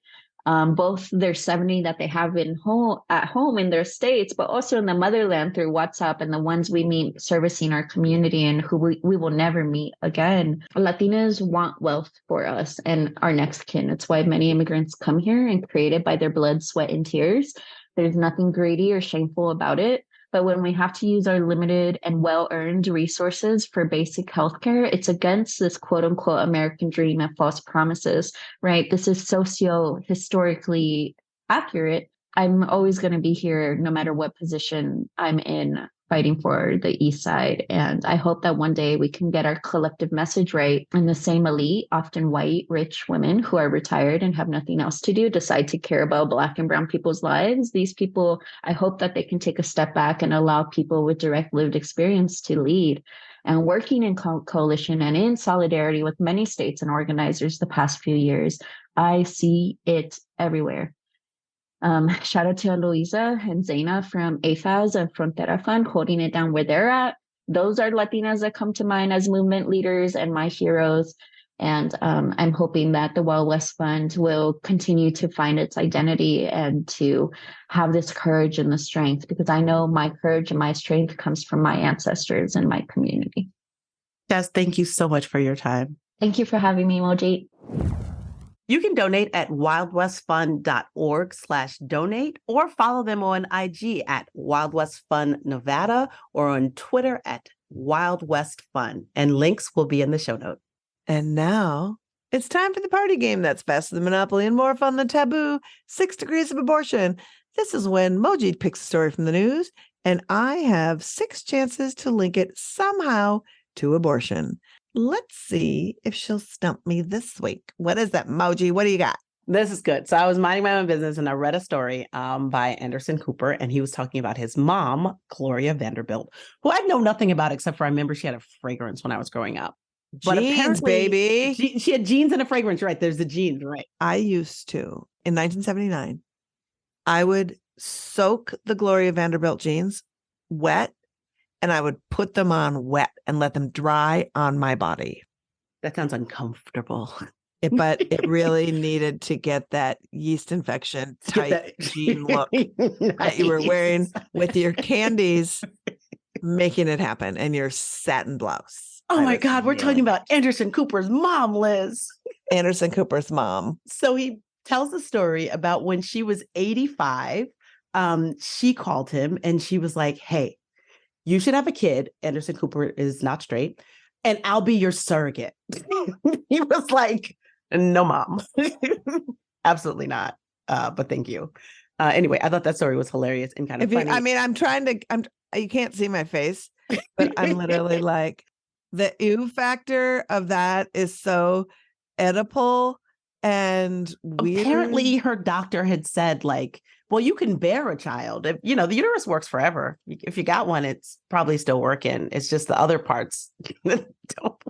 Both their 70 that they have at home in their states, but also in the motherland through WhatsApp, and the ones we meet servicing our community and who we will never meet again. Latinas want wealth for us and our next kin. It's why many immigrants come here and created by their blood, sweat, and tears. There's nothing greedy or shameful about it. But when we have to use our limited and well-earned resources for basic healthcare, it's against this quote-unquote American dream and false promises, right? This is socio-historically accurate. I'm always going to be here no matter what position I'm in fighting for the East Side. And I hope that one day we can get our collective message right. And the same elite, often white, rich women who are retired and have nothing else to do, decide to care about Black and brown people's lives. These people, I hope that they can take a step back and allow people with direct lived experience to lead. And working in coalition and in solidarity with many states and organizers the past few years, I see it everywhere. Shout out to Luisa and Zaina from AFAS and Frontera Fund holding it down where they're at. Those are Latinas that come to mind as movement leaders and my heroes. And I'm hoping that the Wild West Fund will continue to find its identity and to have this courage and the strength, because I know my courage and my strength comes from my ancestors and my community. Jess, thank you so much for your time. Thank you for having me, Moji. You can donate at wildwestfund.org/donate or follow them on IG at Wild West Fund Nevada or on Twitter at Wild West Fund. And links will be in the show notes. And now it's time for the party game that's faster than Monopoly and more fun than Taboo, 6 Degrees of Abortion. This is when Moji picks a story from the news, and I have 6 chances to link it somehow to abortion. Let's see if she'll stump me this week. What is that, Moji? What do you got? This is good. So I was minding my own business and I read a story by Anderson Cooper, and he was talking about his mom, Gloria Vanderbilt, who I know nothing about except for I remember she had a fragrance when I was growing up. But Jeans, baby. She had jeans and a fragrance, right? There's the jeans, right? I used to, in 1979, I would soak the Gloria Vanderbilt jeans wet, and I would put them on wet and let them dry on my body. That sounds uncomfortable. But it really needed to get that yeast infection tight jean look that you were wearing with your candies, making it happen, and your satin blouse. Oh my God, we're talking about Anderson Cooper's mom, Liz. Anderson Cooper's mom. So he tells the story about when she was 85. She called him and she was like, hey, you should have a kid. Anderson Cooper is not straight, and I'll be your surrogate. He was like, no, mom. Absolutely not. But thank you. Anyway, I thought that story was hilarious and kind of funny. You can't see my face, but I'm literally like, the ew factor of that is so Oedipal and weird. Apparently her doctor had said, like, well, you can bear a child. If, the uterus works forever. If you got one, it's probably still working. It's just the other parts don't work.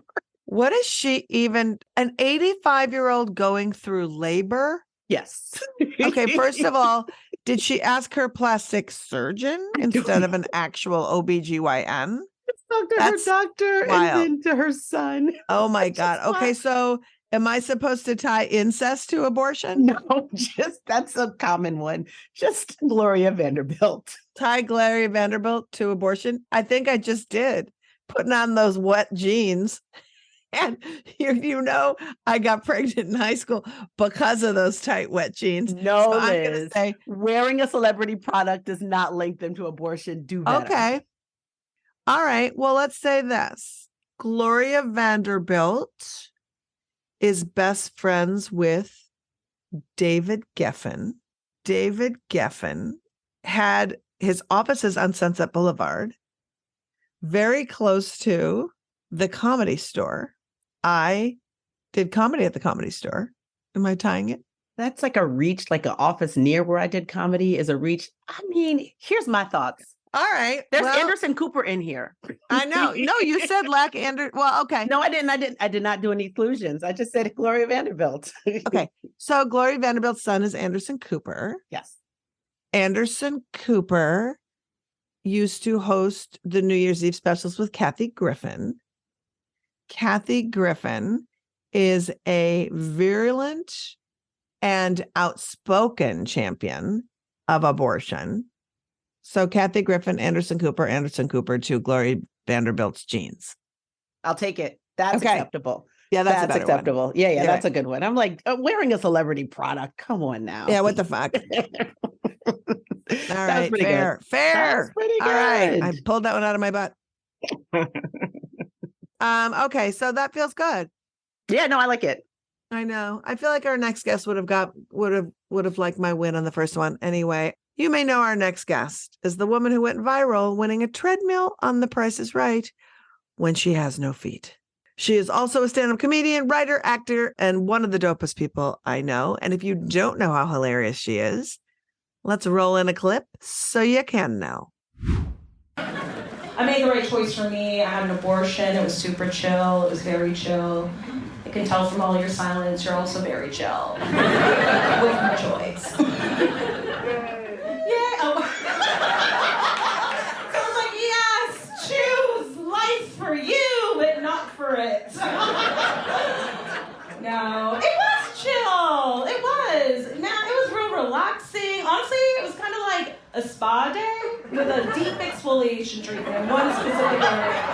What is she even, an 85-year-old going through labor? Yes. Okay, first of all, did she ask her plastic surgeon instead of an actual OBGYN? Her doctor, wild. and then to her son. Oh my God. Okay, so am I supposed to tie incest to abortion? No, that's a common one. Just Gloria Vanderbilt. Tie Gloria Vanderbilt to abortion? I think I just did. Putting on those wet jeans. And I got pregnant in high school because of those tight, wet jeans. No, so Liz, I'm going to say wearing a celebrity product does not link them to abortion. Do better. Okay. All right. Well, let's say this. Gloria Vanderbilt is best friends with David Geffen. David Geffen had his offices on Sunset Boulevard, very close to the Comedy Store. I did comedy at the Comedy Store. Am I tying it? That's like a reach, like an office near where I did comedy is a reach. I mean, here's my thoughts. All right. There's Anderson Cooper in here. I know. No, you said Well, okay. No, I didn't. I did not do any exclusions. I just said Gloria Vanderbilt. Okay. So Gloria Vanderbilt's son is Anderson Cooper. Yes. Anderson Cooper used to host the New Year's Eve specials with Kathy Griffin. Kathy Griffin is a virulent and outspoken champion of abortion. So Kathy Griffin, Anderson Cooper to Gloria Vanderbilt's jeans. I'll take it. That's acceptable. Yeah, that's acceptable. One. Yeah, that's a good one. I'm like, wearing a celebrity product. Come on now. Yeah, what the fuck? All right, fair. That's pretty good. All right, I pulled that one out of my butt. Okay, so that feels good. Yeah, no, I like it. I know. I feel like our next guest would have liked my win on the first one. Anyway, You may know our next guest as the woman who went viral winning a treadmill on The Price is Right when she has no feet. She is also a stand-up comedian, writer, actor, and one of the dopest people I know. And if you don't know how hilarious she is, let's roll in a clip so you can know. I made the right choice for me. I had an abortion. It was super chill. It was very chill. I can tell from all your silence, you're also very chill. With my choice. Yeah. Oh. So I was like, yes, choose life for you, but not for it. No, it was chill. It was. Now it was real relaxing. Honestly, it was kind of like a spa day with a deep exfoliation treatment in one specific area.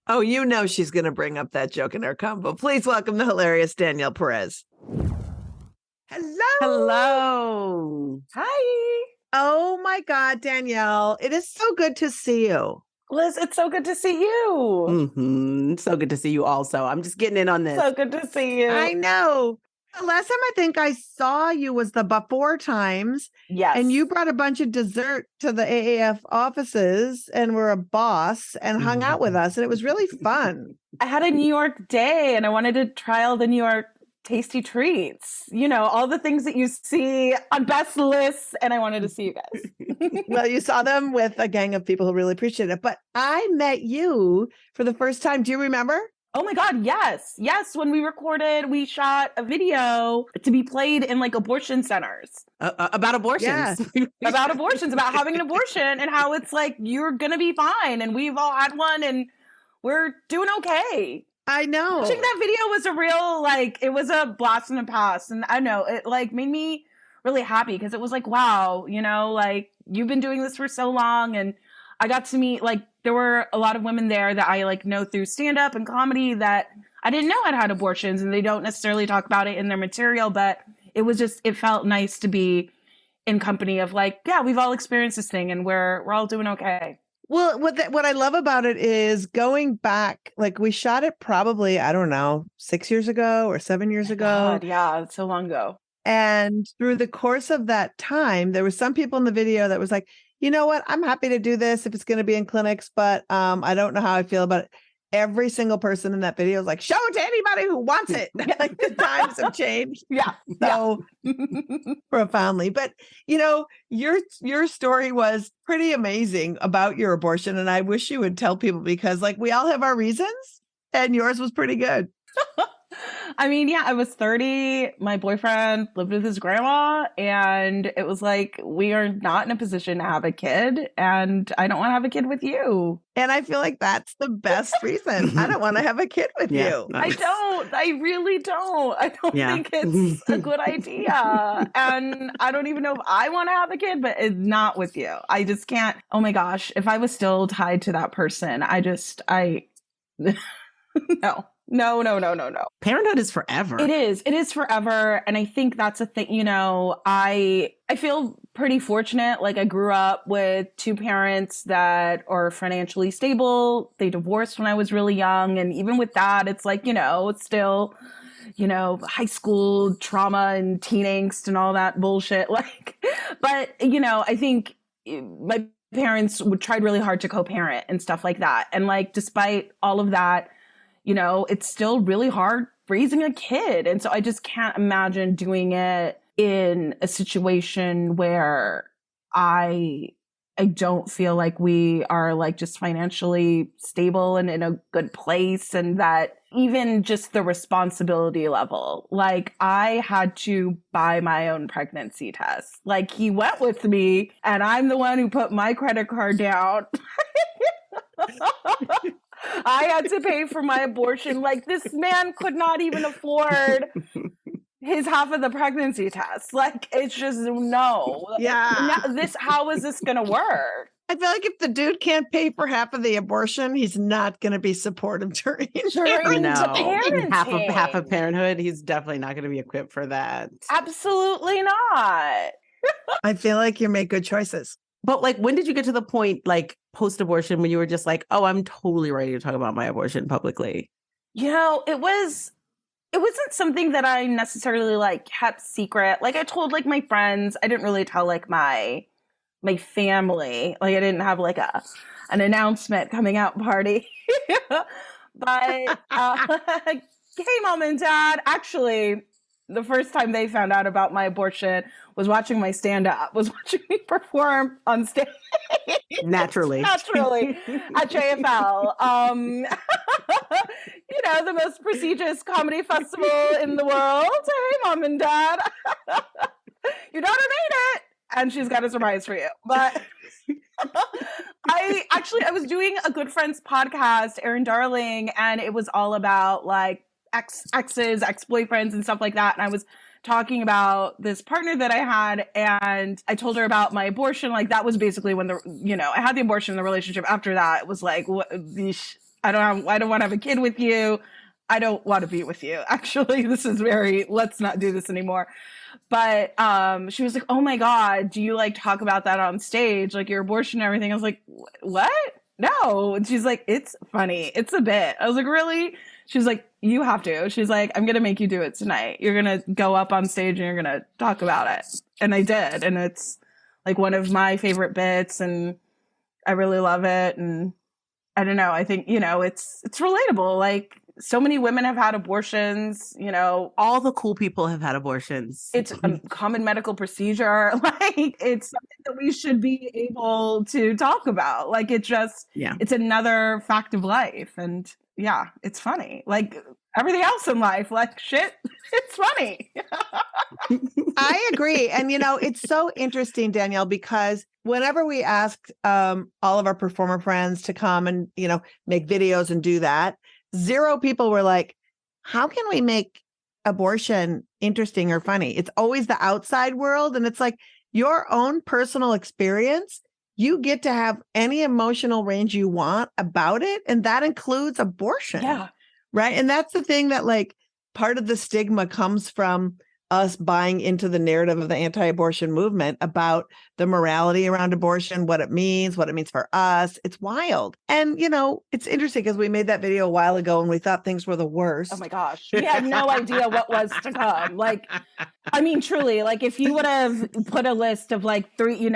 Oh, you know she's going to bring up that joke in our combo. Please welcome the hilarious Danielle Perez. Hello. Hello. Hi. Oh my God, Danielle. It is so good to see you. Liz, it's so good to see you. So good to see you also. I'm just getting in on this. So good to see you. I know. The last time I think I saw you was the before times. Yes. And you brought a bunch of dessert to the AAF offices and were a boss and hung out with us. And it was really fun. I had a New York day and I wanted to try all the New York tasty treats. You know, all the things that you see on best lists. And I wanted to see you guys. Well, you saw them with a gang of people who really appreciate it. But I met you for the first time. Do you remember? Oh my God, yes. Yes, when we shot a video to be played in like abortion centers. About abortions. Yes. About abortions, about having an abortion and how it's like, you're going to be fine. And we've all had one and we're doing okay. I know. I think that video was a real, like, it was a blast in the past. And I know it like made me really happy because it was like, wow, you know, like you've been doing this for so long. And I got to meet, like, there were a lot of women there that I like know through stand-up and comedy that I didn't know had abortions, and they don't necessarily talk about it in their material, but it felt nice to be in company of like, yeah, we've all experienced this thing and we're all doing okay. Well, what I love about it is going back, like we shot it probably, I don't know, 6 years ago or 7 years ago. God, yeah, it's so long ago. And through the course of that time, there were some people in the video that was like, you know what? I'm happy to do this if it's going to be in clinics, but I don't know how I feel about it. Every single person in that video is like, show it to anybody who wants it. Like the times have changed. Yeah. So profoundly. But, you know, your story was pretty amazing about your abortion. And I wish you would tell people because like we all have our reasons and yours was pretty good. I mean, yeah, I was 30. My boyfriend lived with his grandma, and it was like, we are not in a position to have a kid, and I don't want to have a kid with you. And I feel like that's the best reason. I don't want to have a kid with you. I don't. I really don't. I don't think it's a good idea. And I don't even know if I want to have a kid, but it's not with you. I just can't. Oh my gosh. If I was still tied to that person, No. Parenthood is forever. It is. It is forever. And I think that's a thing, you know, I feel pretty fortunate. Like I grew up with two parents that are financially stable. They divorced when I was really young. And even with that, it's like, you know, it's still, you know, high school trauma and teen angst and all that bullshit. Like, but, you know, I think my parents tried really hard to co-parent and stuff like that. And like, despite all of that, you know, it's still really hard raising a kid. And so I just can't imagine doing it in a situation where I don't feel like we are like just financially stable and in a good place. And that even just the responsibility level, like I had to buy my own pregnancy test. Like he went with me and I'm the one who put my credit card down. I had to pay for my abortion. Like this man could not even afford his half of the pregnancy test. Like it's just no. Yeah. How is this gonna work? I feel like if the dude can't pay for half of the abortion, he's not going to be supportive during parenting. Half of parenthood, he's definitely not going to be equipped for that. Absolutely not. I feel like you make good choices. But like, when did you get to the point, like post-abortion, when you were just like, oh, I'm totally ready to talk about my abortion publicly? You know, it was it wasn't something that I necessarily like kept secret. Like I told like my friends, I didn't really tell like my family. Like I didn't have like an announcement coming out party. But hey, mom and dad, actually, the first time they found out about my abortion was watching my stand-up, was watching me perform on stage. Naturally at JFL. The most prestigious comedy festival in the world. Hey, mom and dad. Your daughter made it. And she's got a surprise for you. But I was doing a good friend's podcast, Erin Darling, and it was all about like exes, ex-boyfriends and stuff like that. And I was talking about this partner that I had, and I told her about my abortion. Like that was basically when I had the abortion. The relationship after that, it was like, I don't want to have a kid with you. I don't want to be with you. Actually, let's not do this anymore. But she was like, oh my God, do you like talk about that on stage? Like your abortion and everything? I was like, what? No. And she's like, it's funny. It's a bit. I was like, really? She's like, you have to. She's like, I'm going to make you do it tonight. You're going to go up on stage and you're going to talk about it. And I did. And it's like one of my favorite bits and I really love it. And I don't know. I think, it's relatable. Like so many women have had abortions, all the cool people have had abortions. It's a common medical procedure. Like it's something that we should be able to talk about. Like it's another fact of life. And yeah, it's funny. Like everything else in life, like shit, it's funny. I agree. And, it's so interesting, Danielle, because whenever we asked all of our performer friends to come and, make videos and do that, 0 people were like, how can we make abortion interesting or funny? It's always the outside world. And it's like your own personal experience. You get to have any emotional range you want about it. And that includes abortion. Yeah. Right. And that's the thing that like part of the stigma comes from us buying into the narrative of the anti-abortion movement about the morality around abortion, what it means for us. It's wild. And, it's interesting because we made that video a while ago and we thought things were the worst. Oh my gosh. We had no idea what was to come. Like, I mean, truly, like if you would have put a list of like 3,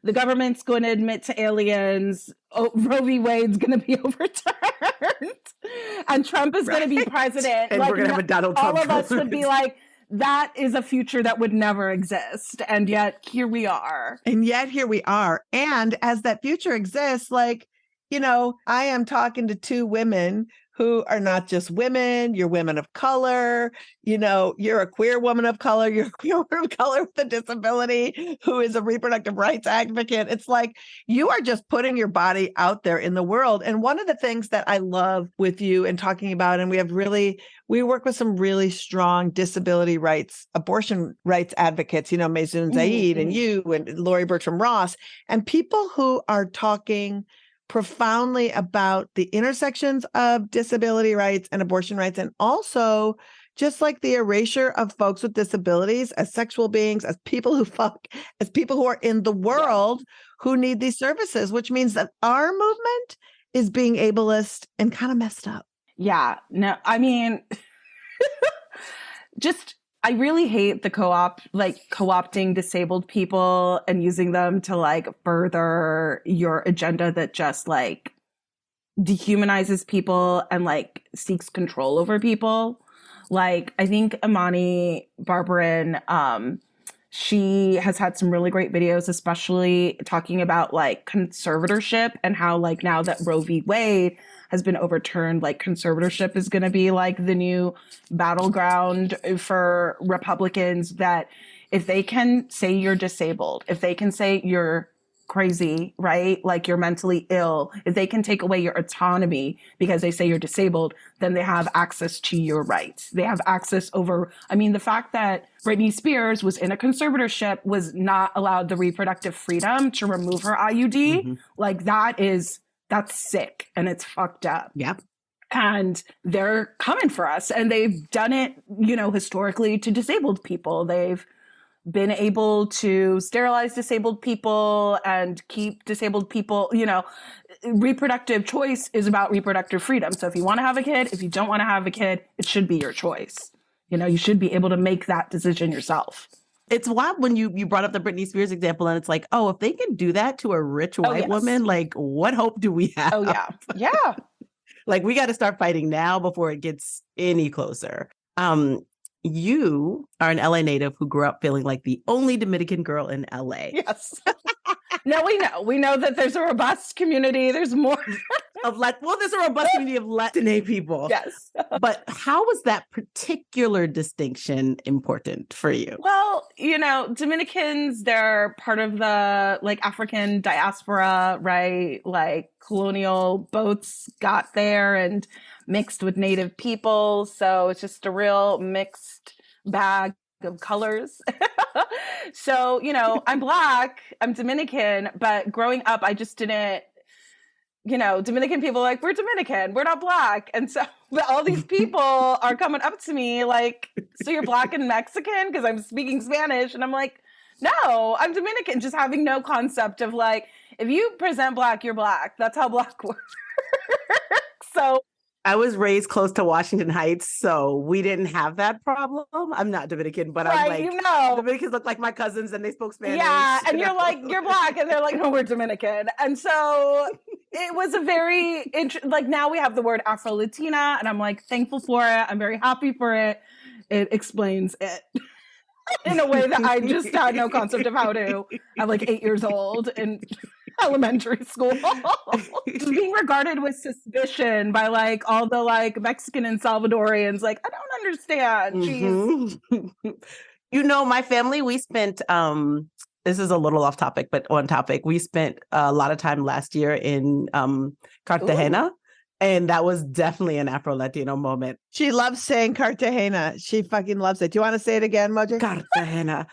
the government's going to admit to aliens, Roe v. Wade's going to be overturned, and Trump is going to be president. And like, we're going to have a Donald Trump. All of us would be like, that is a future that would never exist. And yet here we are. And as that future exists, like, I am talking to 2 women who are not just women, you're women of color, you're a queer woman of color, you're a queer woman of color with a disability who is a reproductive rights advocate. It's like you are just putting your body out there in the world. And one of the things that I love with you and talking about, and we work with some really strong disability rights, abortion rights advocates, Maysoon Zaid and you and Lori Bertram Ross, and people who are talking profoundly about the intersections of disability rights and abortion rights, and also just like the erasure of folks with disabilities as sexual beings, as people who fuck, as people who are in the world who need these services, which means that our movement is being ableist and kind of messed up. Yeah, no, I mean, I really hate the co-opting disabled people and using them to like further your agenda that just like dehumanizes people and like seeks control over people. Like I think Imani Barbarin, she has had some really great videos, especially talking about like conservatorship and how like now that Roe v. Wade has been overturned, like conservatorship is going to be like the new battleground for Republicans, that if they can say you're disabled, if they can say you're crazy, right? Like you're mentally ill, if they can take away your autonomy because they say you're disabled, then they have access to your rights. They have access over, the fact that Britney Spears was in a conservatorship, was not allowed the reproductive freedom to remove her IUD. Like that's sick and it's fucked up. Yep. And they're coming for us, and they've done it, historically to disabled people. They've been able to sterilize disabled people and keep disabled people, reproductive choice is about reproductive freedom. So if you want to have a kid, if you don't want to have a kid, it should be your choice. You know, you should be able to make that decision yourself. It's wild when you brought up the Britney Spears example, and it's like, oh, if they can do that to a rich white woman, like, what hope do we have? Oh, yeah. Yeah. Like, we got to start fighting now before it gets any closer. You are an LA native who grew up feeling like the only Dominican girl in LA. Yes. No, we know that there's a robust community. There's more there's a robust community of Latina people. Yes. But how was that particular distinction important for you? Well, you know, Dominicans, they're part of the like African diaspora, right? Like colonial boats got there and mixed with native people. So it's just a real mixed bag of colors. So, you know, I'm Black, I'm Dominican, but growing up, I just didn't, you know, Dominican people like, we're Dominican, we're not Black. And so but all these people are coming up to me like, so you're Black and Mexican? Because I'm speaking Spanish. And I'm like, no, I'm Dominican, just having no concept of like, if you present Black, you're Black. That's how Black works. So I was raised close to Washington Heights, so we didn't have that problem. I'm not Dominican, but I'm like, you know, Dominicans look like my cousins and they spoke Spanish. Yeah, and you're like, you're Black, and they're like, no, we're Dominican. And so it was a very, like now we have the word Afro-Latina, and I'm like thankful for it. I'm very happy for it. It explains it in a way that I just had no concept of how to at like 8 years old in elementary school. Being regarded with suspicion by like all the like Mexican and Salvadorians, like, I don't understand. Jeez. You know, my family, we spent this is a little off topic, but on topic. We spent a lot of time last year in Cartagena. Ooh. And that was definitely an Afro-Latino moment. She loves saying Cartagena. She fucking loves it. Do you want to say it again, Moji? Cartagena.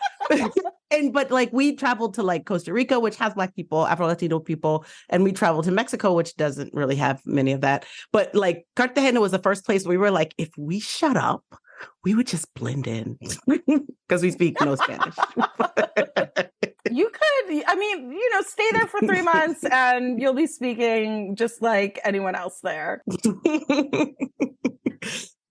But like we traveled to like Costa Rica, which has Black people, Afro-Latino people. And we traveled to Mexico, which doesn't really have many of that. But like Cartagena was the first place we were like, if we shut up, we would just blend in because we speak no Spanish. You could, I mean, you know, stay there for 3 months and you'll be speaking just like anyone else there.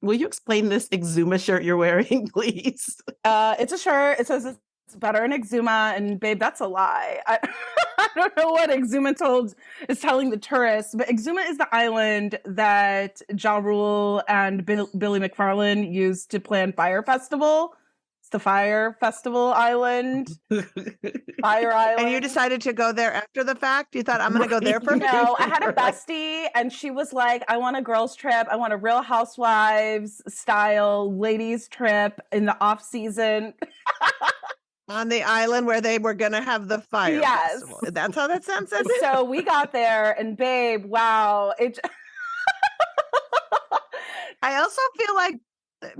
Will you explain this Exuma shirt you're wearing, please? It's a shirt. It says it's better in Exuma, and babe, that's a lie. I don't know what Exuma is telling the tourists, but Exuma is the island that Ja Rule and Billy McFarlane used to plan Fire Festival. It's the Fire Festival Island. Fire Island. And you decided to go there after the fact? You thought, I'm going to go there first? No, I had a bestie and she was like, I want a girls trip. I want a Real Housewives style ladies trip in the off season. On the island where they were going to have the fire festival. That's how that sounds. So we got there and babe, wow. I also feel like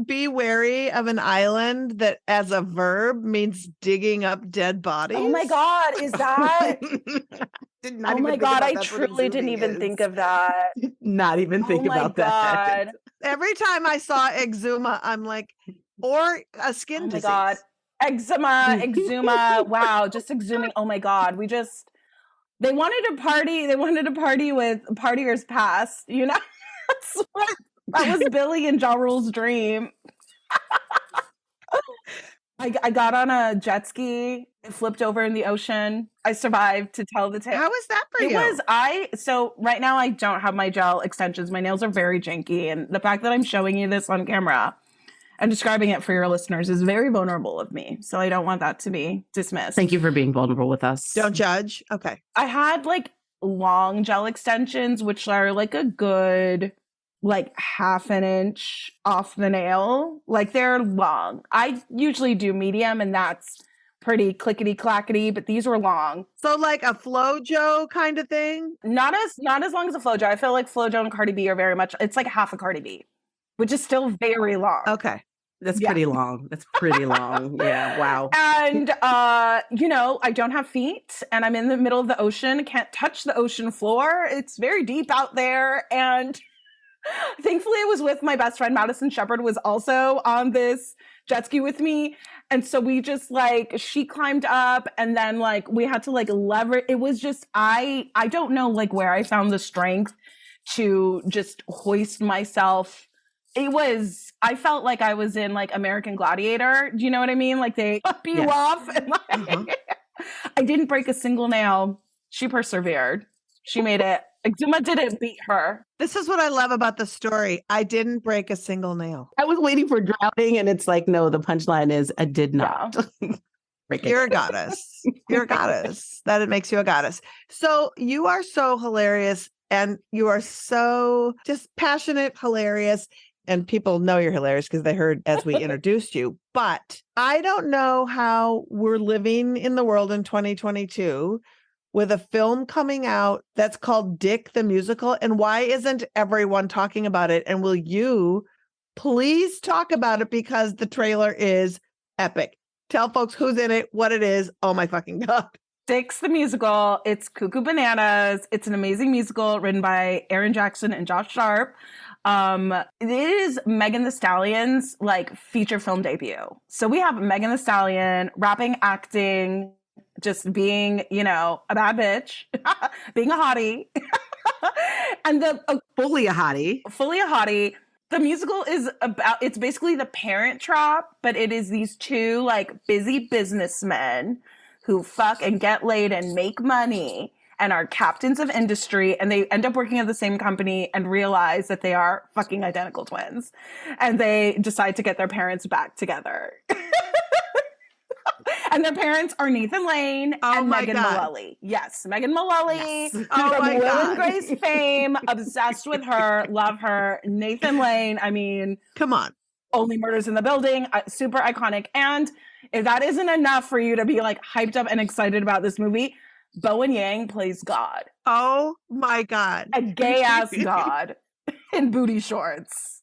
be wary of an island that as a verb means digging up dead bodies. Oh my God, is that? Oh my God, I truly didn't even think of that. Not even think about that. God. Every time I saw Exuma, I'm like, or a skin disease. Oh my God. Exuma, wow, just exhuming. Oh my God, they wanted to party with partiers past, you know? That was Billy and Ja Rule's dream. I got on a jet ski, it flipped over in the ocean. I survived to tell the tale. How was that for you? So right now I don't have my gel extensions. My nails are very janky. And the fact that I'm showing you this on camera and describing it for your listeners is very vulnerable of me. So I don't want that to be dismissed. Thank you for being vulnerable with us. Don't judge. Okay. I had like long gel extensions, which are like a good like half an inch off the nail. Like they're long. I usually do medium and that's pretty clickety clackety, but these were long. So like a Flojo kind of thing? Not as long as a Flojo. I feel like Flojo and Cardi B are very much, it's like half a Cardi B, which is still very long. Okay. That's pretty long. That's pretty long. Yeah. Wow. And, you know, I don't have feet and I'm in the middle of the ocean. Can't touch the ocean floor. It's very deep out there. And Thankfully, I was with my best friend. Madison Shepherd was also on this jet ski with me. And so we just like, she climbed up and then like we had to like lever. It was just, I don't know like where I found the strength to just hoist myself. I felt like I was in like American Gladiator. Do you know what I mean? Like they up you off. And like, I didn't break a single nail. She persevered. She made it. Exuma didn't beat her. This is what I love about the story. I didn't break a single nail. I was waiting for drowning, and it's like, no, the punchline is I did not. Break it. You're a goddess. You're a goddess. That it makes you a goddess. So you are so hilarious, and you are so just passionate, hilarious. And people know you're hilarious because they heard as we introduced you. But I don't know how we're living in the world in 2022 with a film coming out that's called Dick the Musical. And why isn't everyone talking about it? And will you please talk about it, because the trailer is epic. Tell folks who's in it, what it is. Oh my fucking God. Dick's the Musical. It's cuckoo bananas. It's an amazing musical written by Aaron Jackson and Josh Sharp. It is Megan Thee Stallion's like feature film debut. So we have Megan Thee Stallion rapping, acting, just being, you know, a bad bitch, being a hottie, and fully a hottie. The musical is about, it's basically The Parent Trap, but it is these two like busy businessmen who fuck and get laid and make money and are captains of industry, and they end up working at the same company and realize that they are fucking identical twins, and they decide to get their parents back together. And their parents are Nathan Lane and Megan Mullally. Yes, Megan Mullally. Yes. From Will and Grace fame. Obsessed with her. Love her. Nathan Lane. I mean, come on. Only Murders in the Building. Super iconic. And if that isn't enough for you to be like hyped up and excited about this movie, Bowen Yang plays God. Oh my God. A gay ass God in booty shorts.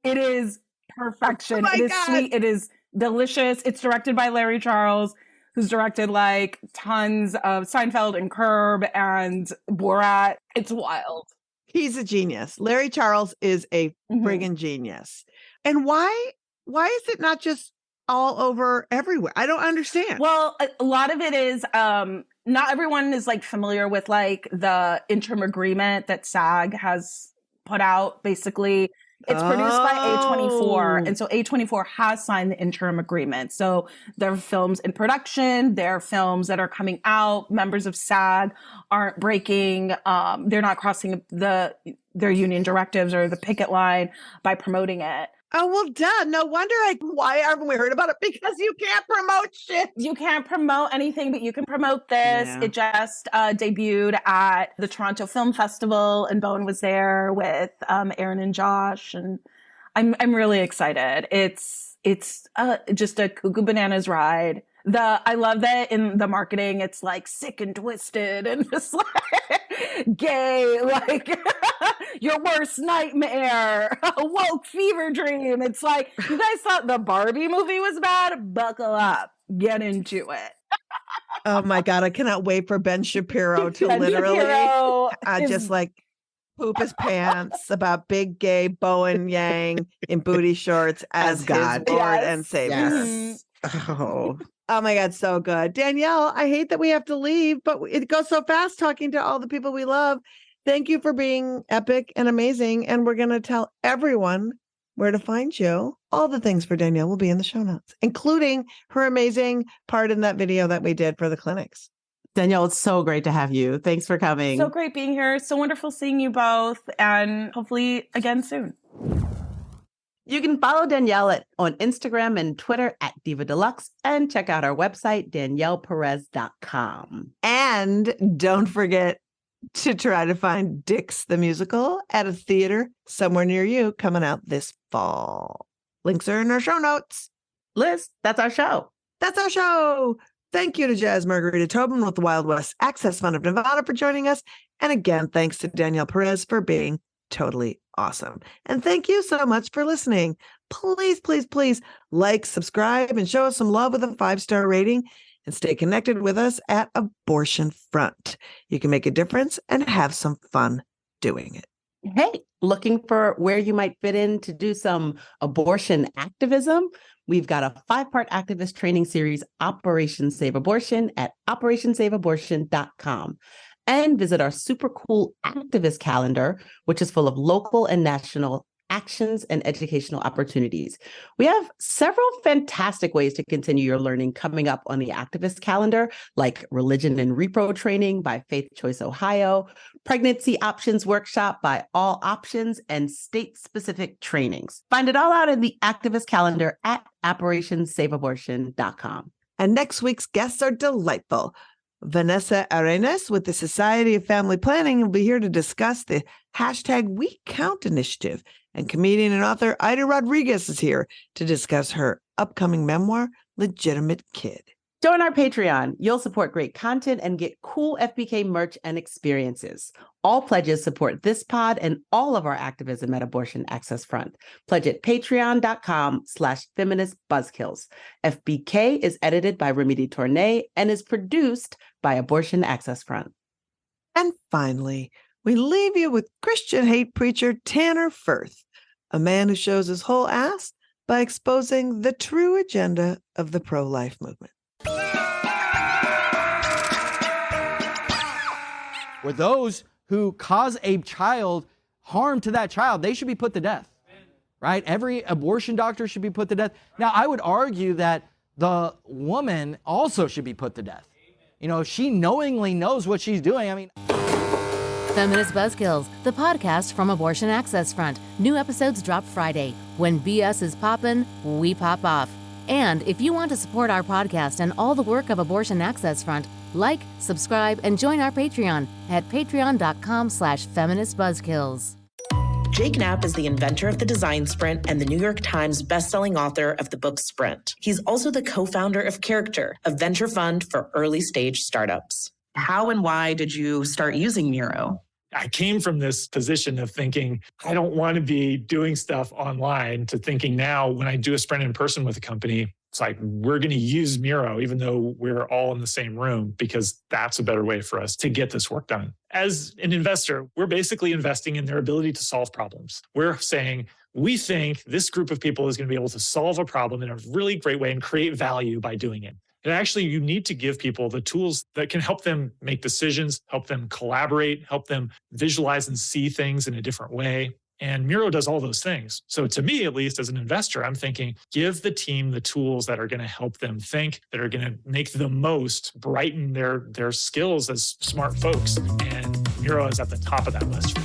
It is perfection. It is sweet. It is delicious. It's directed by Larry Charles, who's directed like tons of Seinfeld and Curb and Borat. It's wild. He's a genius. Larry Charles is a friggin' genius. And why is it not just all over everywhere? I don't understand. Well, a lot of it is not everyone is like familiar with like the interim agreement that SAG has put out. Basically, it's produced by A24. And so A24 has signed the interim agreement. So there are films in production, there are films that are coming out. Members of SAG aren't breaking, they're not crossing their union directives or the picket line by promoting it. Oh, well, duh. No wonder. Why haven't we heard about it? Because you can't promote shit. You can't promote anything, but you can promote this. Yeah. It just debuted at the Toronto Film Festival, and Bowen was there with Aaron and Josh, and I'm really excited. It's just a cuckoo bananas ride. I love that in the marketing, it's like sick and twisted and just like gay, like your worst nightmare, a woke fever dream. It's like, you guys thought the Barbie movie was bad? Buckle up, get into it. Oh my God, I cannot wait for Ben Shapiro to literally just like poop his pants about big gay Bowen Yang in booty shorts as God, his Lord and Savior. Yes. Oh my God, so good. Danielle, I hate that we have to leave, but it goes so fast talking to all the people we love. Thank you for being epic and amazing. And we're going to tell everyone where to find you. All the things for Danielle will be in the show notes, including her amazing part in that video that we did for the clinics. Danielle, it's so great to have you. Thanks for coming. So great being here. So wonderful seeing you both, and hopefully again soon. You can follow Danielle on Instagram and Twitter at Diva Deluxe, and check out our website, DaniellePerez.com. And don't forget to try to find Dick's the Musical at a theater somewhere near you, coming out this fall. Links are in our show notes. Liz, that's our show. That's our show. Thank you to Jazz Margarita Tobon with the Wild West Access Fund of Nevada for joining us. And again, thanks to Danielle Perez for being totally awesome. And thank you so much for listening. Please, please, please like, subscribe, and show us some love with a 5-star rating, and stay connected with us at Abortion Front. You can make a difference and have some fun doing it. Hey, looking for where you might fit in to do some abortion activism? We've got a 5-part activist training series, Operation Save Abortion, at operationsaveabortion.com. And visit our super cool activist calendar, which is full of local and national actions and educational opportunities. We have several fantastic ways to continue your learning coming up on the activist calendar, like Religion and Repro Training by Faith Choice Ohio, Pregnancy Options Workshop by All Options, and state-specific trainings. Find it all out in the activist calendar at operationsaveabortion.com. And next week's guests are delightful. Vanessa Arenas with the Society of Family Planning will be here to discuss the #WeCount initiative. And comedian and author Ida Rodriguez is here to discuss her upcoming memoir, Legitimate Kid. Join our Patreon. You'll support great content and get cool FBK merch and experiences. All pledges support this pod and all of our activism at Abortion Access Front. Pledge at patreon.com/feministbuzzkills. FBK is edited by Remedy Tournay and is produced by Abortion Access Front. And finally, we leave you with Christian hate preacher Tanner Firth, a man who shows his whole ass by exposing the true agenda of the pro-life movement. Or those who cause a child harm to that child, they should be put to death, right? Every abortion doctor should be put to death. Now, I would argue that the woman also should be put to death. You know, she knowingly knows what she's doing. I mean, Feminist Buzzkills, the podcast from Abortion Access Front. New episodes drop Friday. When BS is poppin', we pop off. And if you want to support our podcast and all the work of Abortion Access Front, like, subscribe, and join our Patreon at patreon.com/feministbuzzkills. Jake Knapp is the inventor of the design sprint and the New York Times bestselling author of the book Sprint. He's also the co-founder of Character, a venture fund for early stage startups. How and why did you start using Miro? I came from this position of thinking, I don't want to be doing stuff online, to thinking now when I do a sprint in person with a company, it's like, we're going to use Miro, even though we're all in the same room, because that's a better way for us to get this work done. As an investor, we're basically investing in their ability to solve problems. We're saying, we think this group of people is going to be able to solve a problem in a really great way and create value by doing it. And actually, you need to give people the tools that can help them make decisions, help them collaborate, help them visualize and see things in a different way. And Miro does all those things. So to me, at least as an investor, I'm thinking, give the team the tools that are going to help them think, that are going to make the most, brighten their skills as smart folks. And Miro is at the top of that list.